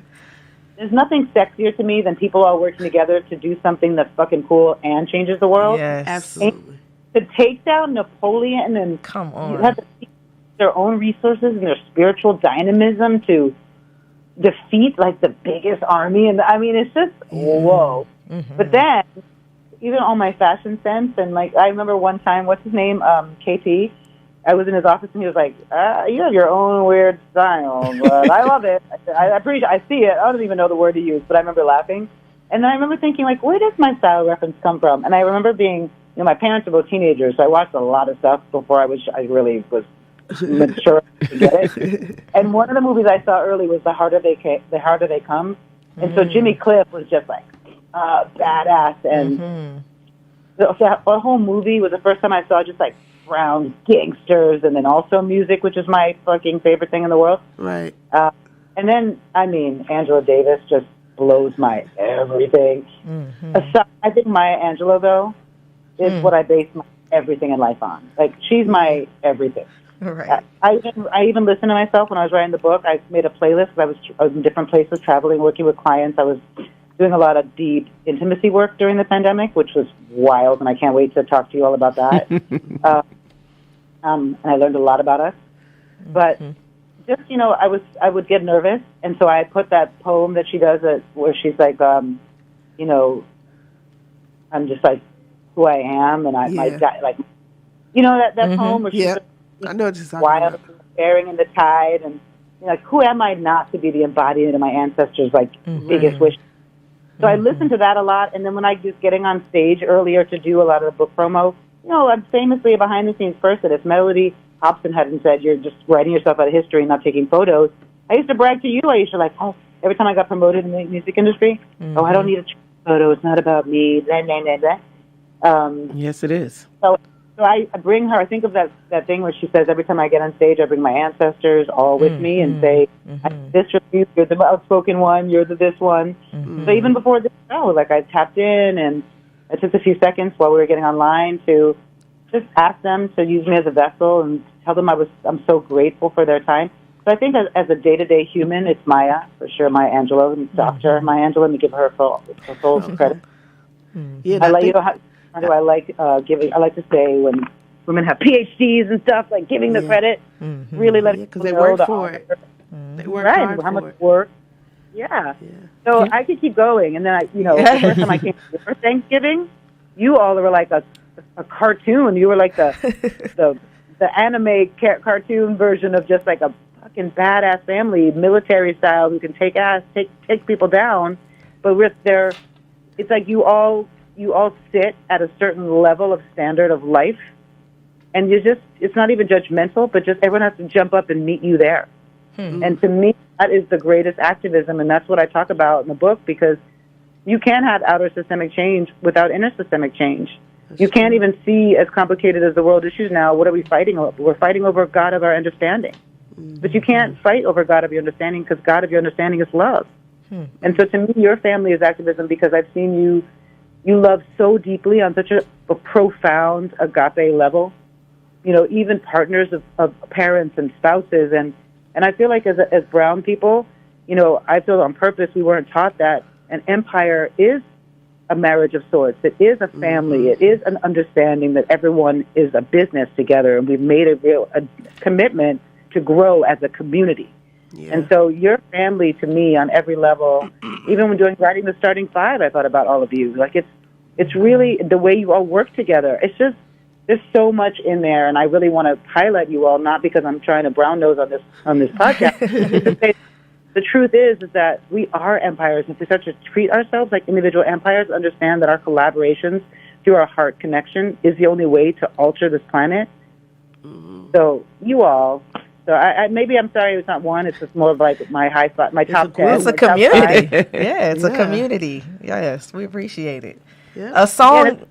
there's nothing sexier to me than people all working together to do something that's fucking cool and changes the world. Yes. Absolutely. And to take down Napoleon and come on, you have to see their own resources and their spiritual dynamism to defeat the biggest army. And it's just whoa. But then even all my fashion sense and I remember one time, what's his name? KP. I was in his office and he was like, you have your own weird style, but I love it. I see it. I don't even know the word to use, but I remember laughing. And then I remember thinking, where does my style reference come from? And I remember being, my parents were both teenagers, so I watched a lot of stuff before I really was mature to get it. And one of the movies I saw early was The Harder They Come. And so Jimmy Cliff was just badass. And so that whole movie was the first time I saw just brown gangsters and then also music, which is my fucking favorite thing in the world. Right. And then, Angela Davis just blows my everything. I think Maya Angelou, though, is what I base my everything in life on. She's my everything. Right. I even listened to myself when I was writing the book. I made a playlist because I was in different places, traveling, working with clients. I was doing a lot of deep intimacy work during the pandemic, which was wild, and I can't wait to talk to you all about that. And I learned a lot about us. But just, I would get nervous, and so I put that poem that she does where she's like, I'm just like who I am, and that poem where she's I know what you're talking wild, about. bearing in the tide, and who am I not to be the embodiment of my ancestors' biggest wish? So I listened to that a lot, and then when I was getting on stage earlier to do a lot of the book promo, I'm famously a behind-the-scenes person. If Melody Hobson hadn't said you're just writing yourself out of history and not taking photos, I used to brag to you, Aiyisha, every time I got promoted in the music industry, I don't need a photo, it's not about me, blah, blah, blah, blah. Yes, it is. So I bring her, I think of that thing where she says, every time I get on stage, I bring my ancestors all with me and say, this for you, you're the outspoken one, you're the this one. So even before this show, I tapped in and I took a few seconds while we were getting online to just ask them to use me as a vessel and tell them I'm so grateful for their time. So I think as a day-to-day human, it's Maya, for sure, Maya Angelou, Dr. Maya Angelou, and give her full credit. Yeah, I like to say when women have PhDs and stuff, giving the credit, really let because they work for it. They work hard how for much it. work. Yeah. So I could keep going, and then the first time I came for Thanksgiving, you all were like a cartoon. You were like the anime cartoon version of just a fucking badass family, military style, who can take people down. But it's like you all sit at a certain level of standard of life, and it's not even judgmental, but just everyone has to jump up and meet you there. And to me, that is the greatest activism, and that's what I talk about in the book, because you can't have outer systemic change without inner systemic change. You can't even see, as complicated as the world issues now, what are we fighting over? We're fighting over God of our understanding. But you can't fight over God of your understanding, because God of your understanding is love. And so to me, your family is activism, because I've seen you love so deeply on such a profound agape level, even partners of parents and spouses. And I feel like as brown people, I feel on purpose we weren't taught that an empire is a marriage of sorts. It is a family. It is an understanding that everyone is a business together, and we've made a commitment to grow as a community. Yeah. And so your family, to me, on every level, even when writing the Starting Five, I thought about all of you. It's really the way you all work together. It's just, there's so much in there, and I really want to highlight you all, not because I'm trying to brown nose on this podcast. The truth is that we are empires. If we start to treat ourselves like individual empires, understand that our collaborations through our heart connection is the only way to alter this planet. So you all. So maybe I'm sorry it's not one. It's just more of my high spot, my top 10. It's a community. It's a community. Yes, we appreciate it. Yeah. A song.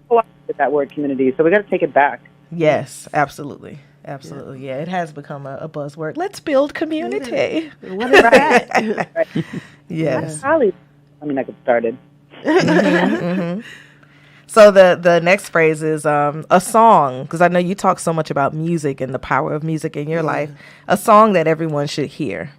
That word community. So we got to take it back. Yes, absolutely. Absolutely. Yeah, it has become a buzzword. Let's build community. What is that? Right. Yes. I get started. So the next phrase is a song, because I know you talk so much about music and the power of music in your life. A song that everyone should hear.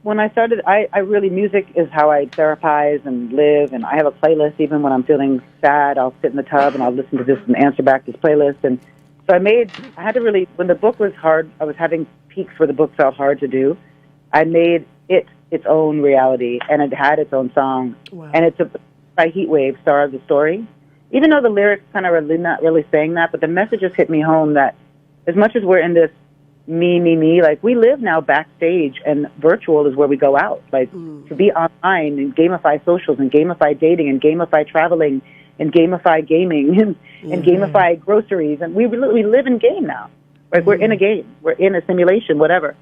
When I started, I really, music is how I therapize and live, and I have a playlist. Even when I'm feeling sad, I'll sit in the tub and I'll listen to this and answer back this playlist. And so I had to really, when the book was hard, I was having peaks where the book felt hard to do. I made it its own reality, and it had its own song. Wow. And it's by Heatwave, Star of the Story. Even though the lyrics kind of are not really saying that, but the message just hit me home that as much as we're in this me, we live now backstage, and virtual is where we go out. To be online and gamify socials and gamify dating and gamify traveling and gamify gaming and gamify groceries. And we live in game now. We're in a game. We're in a simulation, whatever.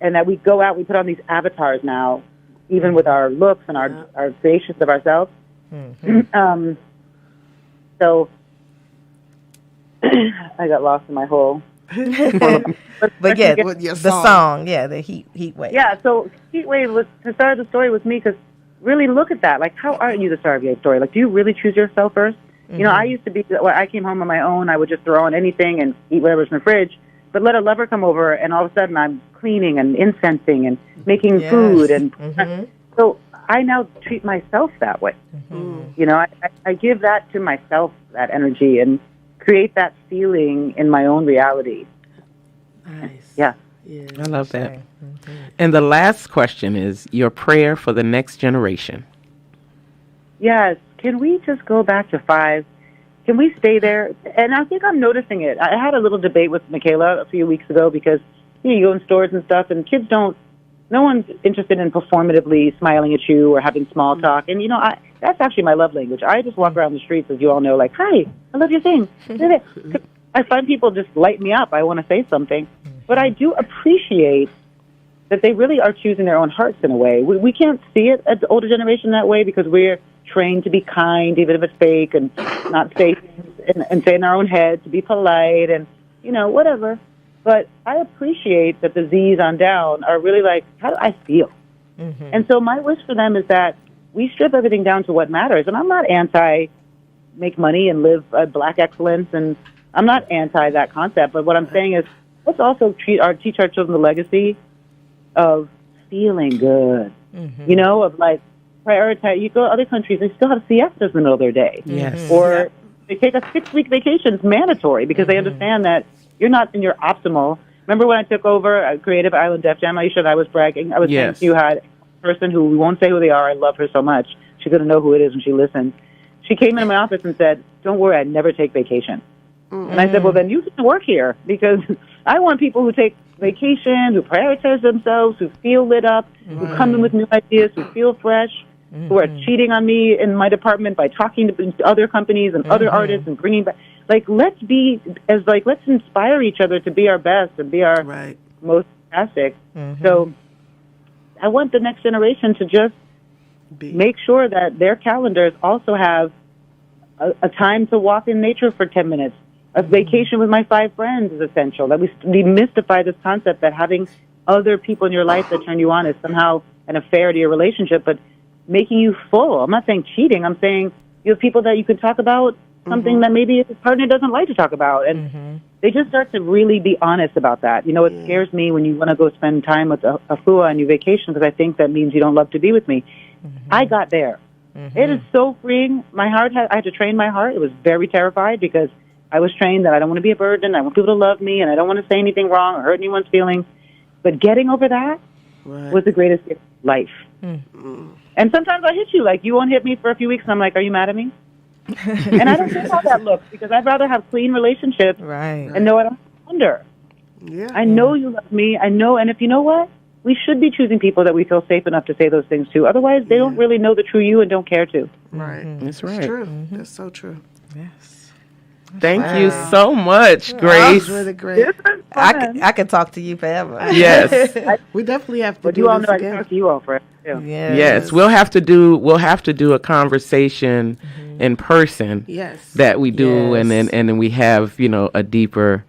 And that we go out, we put on these avatars now, even with our looks and our creations of ourselves. So I got lost in my whole... But yeah, the song, the heat wave. Yeah, so heat wave was the start of the story with me, because really look at that. How aren't you the star of your story? Do you really choose yourself first? You know, I used to be, when I came home on my own, I would just throw on anything and eat whatever's in the fridge. But let a lover come over, and all of a sudden I'm cleaning and incensing and making food. And so I now treat myself that way. You know, I give that to myself, that energy, and create that feeling in my own reality. Nice. Yeah. I love that. And the last question is your prayer for the next generation. Yes. Can we just go back to 5? Can we stay there? And I think I'm noticing it. I had a little debate with Michaela a few weeks ago because you go in stores and stuff, and kids don't, no one's interested in performatively smiling at you or having small talk. And, you know, that's actually my love language. I just walk around the streets, as you all know, like, hi, I love your thing. I find people just light me up. I want to say something. But I do appreciate that they really are choosing their own hearts in a way. We can't see it as the older generation that way because we're trained to be kind, even if it's fake, and not say things and say in our own head, to be polite and, you know, whatever. But I appreciate that the Z's on down are really like, how do I feel? And so my wish for them is that we strip everything down to what matters. And I'm not anti-make money and live black excellence, and I'm not anti that concept. But what I'm saying is let's also teach our children the legacy of feeling good, you know, of like, prioritize. You go to other countries, they still have siestas in the middle of their day. Or they take a 6-week vacation. It's mandatory because they understand that you're not in your optimal. Remember when I took over a Creative Island Def Jam, Aiyisha, and I was bragging? I was saying you had a person who, we won't say who they are, I love her so much. She's going to know who it is when she listens. She came into my office and said, don't worry, I never take vacation. And I said, well, then you can work here because I want people who take vacation, who prioritize themselves, who feel lit up, who come in with new ideas, who feel fresh, who are cheating on me in my department by talking to other companies and other artists and bringing back. Like, let's inspire each other to be our best and be our most fantastic. So I want the next generation to just make sure that their calendars also have a time to walk in nature for 10 minutes. A vacation with my 5 friends is essential. That we demystify this concept that having other people in your life that turn you on is somehow an affair to your relationship, but making you full. I'm not saying cheating. I'm saying you have people that you can talk about something that maybe your partner doesn't like to talk about. And they just start to really be honest about that. You know, it scares me when you want to go spend time with a fua on your vacation because I think that means you don't love to be with me. I got there. It is so freeing. My heart, I had to train my heart. It was very terrified because I was trained that I don't want to be a burden. I want people to love me, and I don't want to say anything wrong or hurt anyone's feelings. But getting over that was the greatest gift of life. And sometimes I hit you. Like, you won't hit me for a few weeks, and I'm like, are you mad at me? And I don't care how that looks because I'd rather have clean relationships and know I don't wonder. I know you love me. I know. And if you know what? We should be choosing people that we feel safe enough to say those things to. Otherwise, they don't really know the true you and don't care to. That's right. It's true. That's so true. Yes. Thank you so much, Grace. That was really great. I can talk to you forever. Yes. We definitely have to But do you all this know again. I talk to you all for it too. Yes, we'll have to do a conversation in person. Yes. That we do, and then we have, you know, a deeper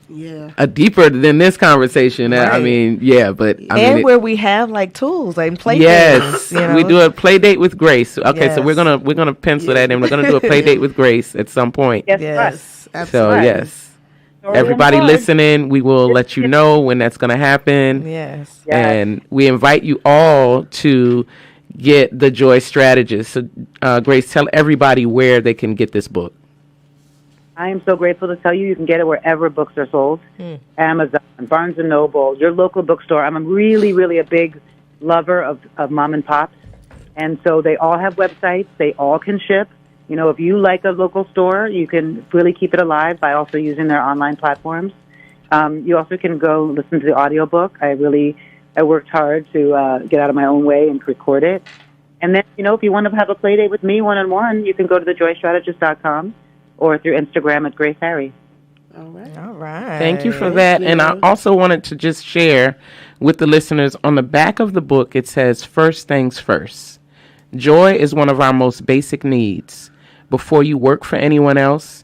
than this conversation. I mean, but where we have like tools and play dates. Yes, you know? We do a play date with Grace. Okay, so we're gonna pencil that in. We're gonna do a play date with Grace at some point. Yes. So everybody listening, we will let you know when that's gonna happen. Yes. And we invite you all to get the Joy Strategist. So, Grace, tell everybody where they can get this book. I am so grateful to tell you you can get it wherever books are sold. Amazon, Barnes & Noble, your local bookstore. I'm really, really a big lover of mom and pops. And so they all have websites. They all can ship. You know, if you like a local store, you can really keep it alive by also using their online platforms. You also can go listen to the audiobook. I worked hard to get out of my own way and record it. And then, you know, if you want to have a play date with me one-on-one, you can go to thejoystrategist.com. or through Instagram at Grace Harry. All right. Thank you for that. And I also wanted to just share with the listeners, on the back of the book, it says, first things first. Joy is one of our most basic needs. Before you work for anyone else,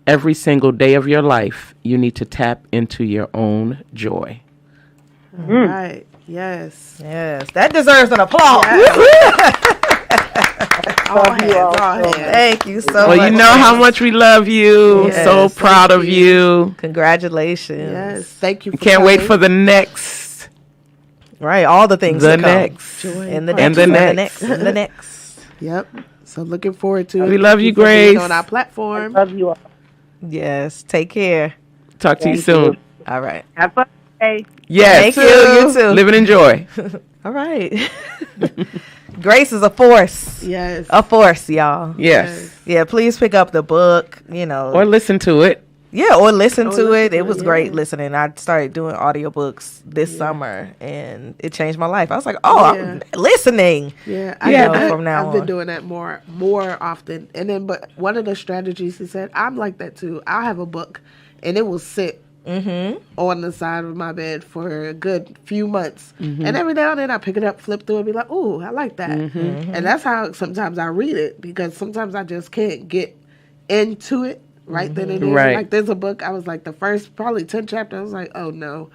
every single day of your life, you need to tap into your own joy. All right. Yes. Yes. That deserves an applause. Love you all so much. Thank you so Well, much. you know how much we love you. Yes, So proud thank of you. you. Congratulations. Yes, thank you. For Can't wait coming. for the next. Right, all the things The to come. next. And the And next. the And the next. next. And the next. Yep. So looking forward to it. We love you, Thank for being Grace. on our platform. Love you all. Yes. Take care. Talk to you Thank soon. you. All right. Have fun. Hey. Yes. Thank you. You too. Live and enjoy. All right. Grace is a force. Yes. A force, y'all. Yes. Yeah, please pick up the book, you know. Or listen to it. Yeah, or listen to listen it. to It it, was yeah. great listening. I started doing audiobooks this summer, and it changed my life. I was like, oh, Yeah. I'm listening. Yeah, From now I've been on. doing that more often. And then, but one of the strategies he said, I'm like that too. I'll have a book, and it will sit on the side of my bed for a good few months. And every now and then I pick it up, flip through, and be like, "Ooh, I like that." And that's how sometimes I read it, because sometimes I just can't get into it right then and there. Right. Like there's a book, I was like the first probably 10 chapters, I was like, "Oh no,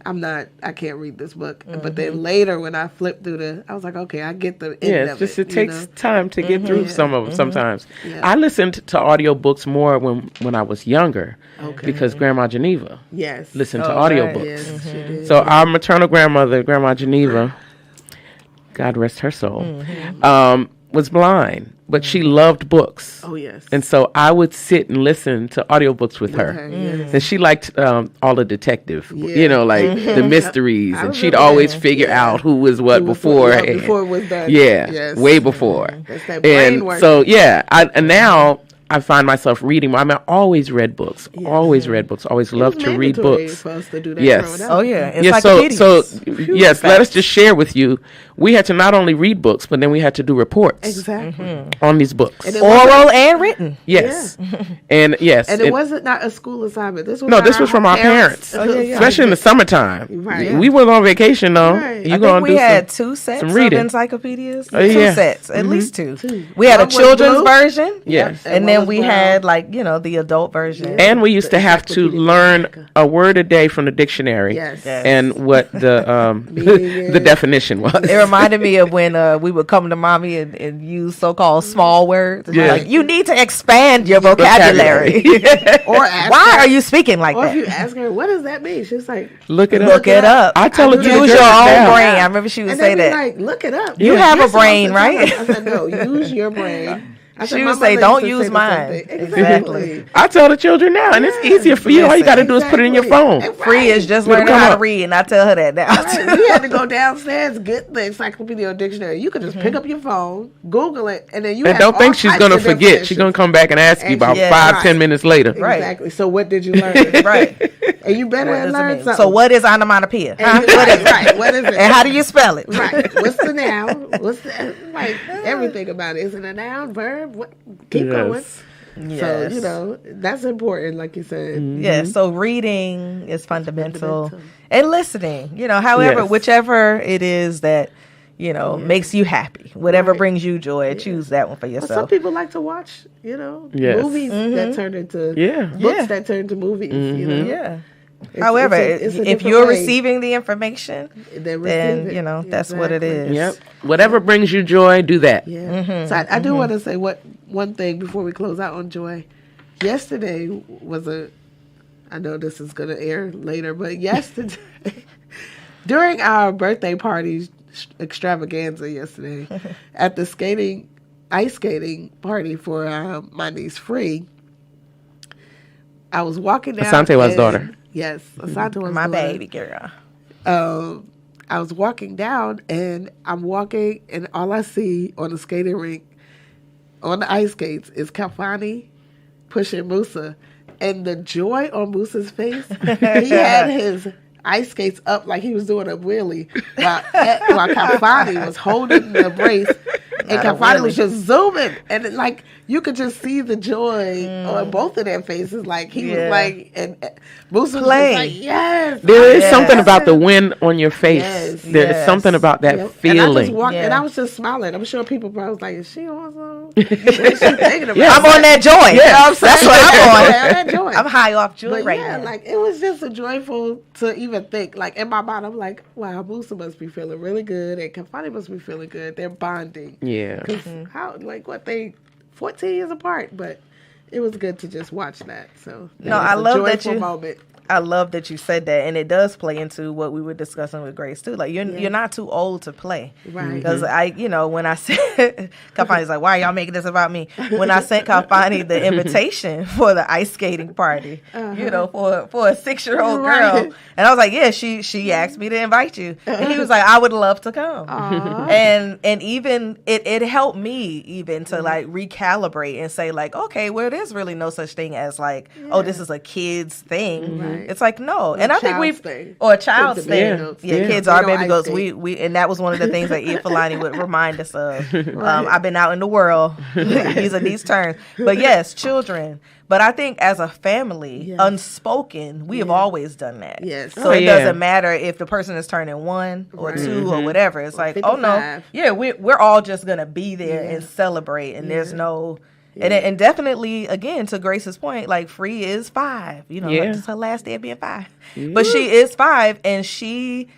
I can't read this book." But then later when I flipped through I was like, okay, I get the end Yeah, of it's just it. it takes time to get through some of them sometimes. Yeah. I listened to audiobooks more when I was younger because Grandma Geneva Yes. listened to Oh, right. audiobooks. Yes, she did. So our maternal grandmother, Grandma Geneva, God rest her soul, was blind, but she loved books. Oh yes. And so I would sit and listen to audiobooks with her. Yes. And she liked all the detective, Yeah. you know, like the mysteries. I And she'd remember always that. figure Yeah. out who was what It was before. before it was done. Yeah, Yes. way before. That's that brain And work. so, yeah, and now I find myself reading. I always read books, always read books, always loved to read mandatory books. for us to do that Yes. growing up. Oh, yeah. Yeah, so Encyclopedias. yes, let us just share with you. We had to not only read books, but then we had to do reports Exactly. on these books. And it Oral and written. Yes, and yes, And it wasn't not a school assignment. This was No, this was from our parents. Oh, yeah, yeah. especially in the summertime. Right. We was on vacation though. Right. You I gonna think we do had some, 2 sets some of reading. encyclopedias. Oh, 2 yeah. sets, at least 2. We had One a was children's blue. version. Yes. And one then was we brown. had, like, you know, the adult version. And we used to have to Encyclopedia learn Britannica. a word a day from the dictionary. Yes. Yes. And what the Meaning the is- definition was. It reminded me of when we would come to mommy and use so-called small words. And Yeah. Like, you need to expand your vocabulary. Or ask Why her- are you speaking like Or if you that? ask her, what does that mean? She's like, Look it up. Look it up. I tell I her do to that Use do your it own now. brain. I remember she would and say they be that. like, look it up. You have a You're supposed brain, to right? tell us. I said, no, use your brain. I said, She my would say, mother don't used to use say the mine. same thing. Exactly. I tell the children now, and it's easier for you. All you got to do is put it in your phone. Exactly. Free is just Let it learning come how to up. read, and I tell her that now. Right. We had to go downstairs, get the encyclopedia or dictionary. You could just pick up your phone, Google it, and then you And have don't think all she's types gonna of forget. definitions. She's gonna come back and ask you And about she- Yeah, 5, right. 10 minutes later. Right. Exactly. So what did you learn? Right. And you better What have does it learned mean? something. So what is onomatopoeia? Huh? And What is it? right. What is it? And how do you spell it? Right. What's the noun? What's the like everything about it? Is it a noun, verb? What? Keep going. Yes. So you know that's important, like you said. Yeah, so reading is fundamental. And listening, you know, however, Yes. whichever it is that, you know, makes you happy, whatever Right. brings you joy, choose that one for But some yourself. people like to watch, you know, Yes. movies that turn into Yeah. books Yeah. that turn into movies. You know, Yeah. It's- However, it's a if different you're way. receiving the information, Then then, receive it. you know, that's what it Exactly. is. Yep. Whatever brings you joy, do that. Yeah. So I do want to say one thing before we close out on joy. Yesterday was I know this is going to air later, but yesterday, during our birthday party extravaganza yesterday, at the ice skating party for my niece Free, I was walking down. Asantewa's daughter. Yes, Asantewa's My daughter. baby girl. I was walking down, and I'm walking, and all I see on the skating rink, on the ice skates, is Kafani pushing Musa. And the joy on Musa's face, he had his ice skates up like he was doing a wheelie, while Kafani was holding the brace, and Kafani was just zooming. And you could just see the joy on both of their faces. Like he was like, and Moose was just like, yes. There is something about the wind on your face. Yes. There is something about that feeling. And I just walked, and I was just smiling. I'm sure people probably was like, is she on some? What is she thinking about? I'm on that joy. Yeah. You know what I'm saying? That's what I'm on. That joy. I'm high off joy right now. Like it was just a joyful to even think. Like in my mind, I'm like, wow, Musa must be feeling really good, and Kafani must be feeling good. They're bonding. Yeah. How they 14 years apart, but it was good to just watch that. So I love that moment. I love that you said that, and it does play into what we were discussing with Grace too. Like you're not too old to play, right? Because when I said Kafani's like, why are y'all making this about me? When I sent Kafani the invitation for the ice skating party, for a 6-year-old girl, and I was like, yeah, she asked me to invite you, and he was like, I would love to come, and even it helped me even to like recalibrate and say like, okay, well, there's really no such thing as like, oh, this is a kid's thing. Right. It's like no, and I think a child's thing. Yeah, kids are baby goats. We and that was one of the things that Ifalani would remind us of. I've been out in the world. These are these terms, but yes, children. But I think as a family, unspoken, we have always done that. Yes. So it doesn't matter if the person is turning 1 or 2 or whatever. It's like, 55. Oh no, yeah, we're all just gonna be there and celebrate, and there's no. And definitely, again, to Grace's point, like Free is 5. Like, it's her last day of being 5. But she is 5, and she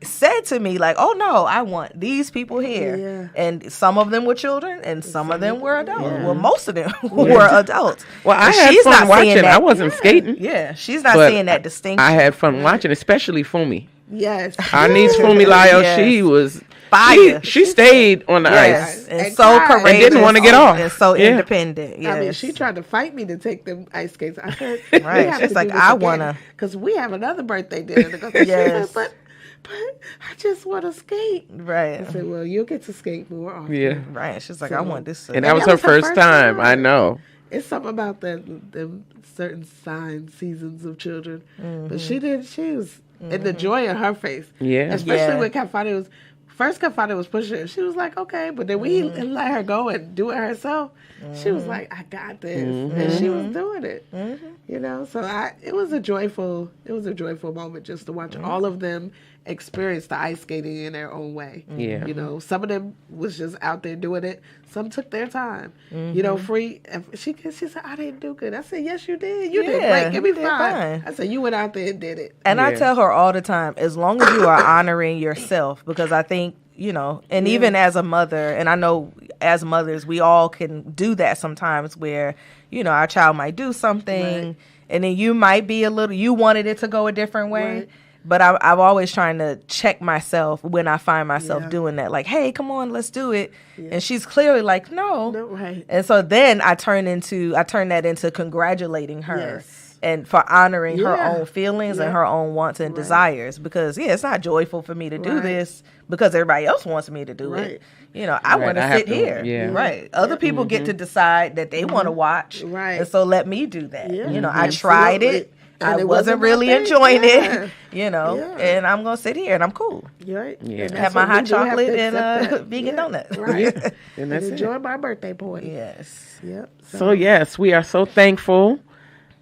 said to me, like, oh, no, I want these people here. Yeah. And some of them were children, and some of them were adults. Yeah. Well, most of them were adults. Well, I had fun watching. I wasn't skating. Yeah, she's not seeing that distinction. I had fun watching, especially Fumi. Yes. Our niece Fumi Lyle, she was... Fire. She stayed on the ice. And so courageous. And didn't want to get off. And so independent. Yes. I mean, she tried to fight me to take them ice skates. I said, right. She's like, I want to. Because we have another birthday dinner to go to. Yes. But I just want to skate. Right. I said, well, you'll get to skate more often. Yeah. Right. She's like, I want this. And that was her first time. I know. It's something about the certain signs, seasons of children. But she was in the joy in her face. Yeah. Especially when Kafani was... First, Kafani was pushing her. She was like, okay. But then we let her go and do it herself. She was like, I got this. And she was doing it. So it was a joyful moment just to watch all of them experience the ice skating in their own way. Yeah. Some of them was just out there doing it. Some took their time. Free. She said, I didn't do good. I said, yes, you did. You did great. Give me 5. I said, you went out there and did it. And I tell her all the time, as long as you are honoring yourself, because I think, and even as a mother, and I know as mothers, we all can do that sometimes where, our child might do something and then you might be you wanted it to go a different way. Right. But I'm always trying to check myself when I find myself doing that. Like, hey, come on, let's do it. Yeah. And she's clearly like, no. Right. And so then I turn that into congratulating her. Yes. And for honoring her own feelings and her own wants and desires. Because, it's not joyful for me to do this because everybody else wants me to do it. I want to sit here. Yeah. Right. Other people get to decide that they want to watch. Right. And so let me do that. Yeah. I tried it. I wasn't really enjoying it, and I'm going to sit here and I'm cool. Right. Yeah. Have my hot chocolate and vegan donut. Right. And that's enjoy my birthday party. Yes. Yep. So, yes, we are so thankful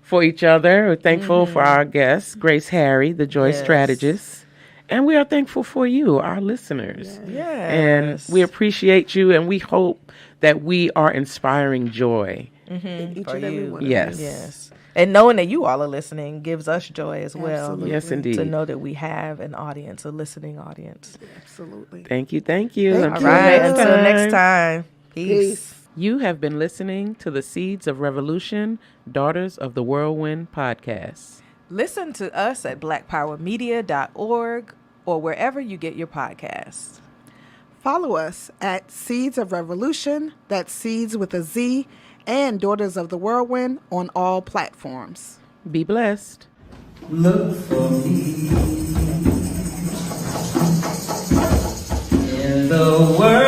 for each other. We're thankful for our guest, Grace Harry, the Joy Strategist. And we are thankful for you, our listeners. Yes. And we appreciate you, and we hope that we are inspiring joy. Each and every one. Yes. Yes. And knowing that you all are listening gives us joy as well. Absolutely. Yes, indeed. To know that we have an audience, a listening audience. Absolutely. Thank you. Thank you. All right. Until next time. Peace. You have been listening to the Seeds of Revolution, Daughters of the Whirlwind podcast. Listen to us at blackpowermedia.org or wherever you get your podcasts. Follow us at Seeds of Revolution, that's Seeds with a Z, and Daughters of the Whirlwind on all platforms. Be blessed. Look for me in the world.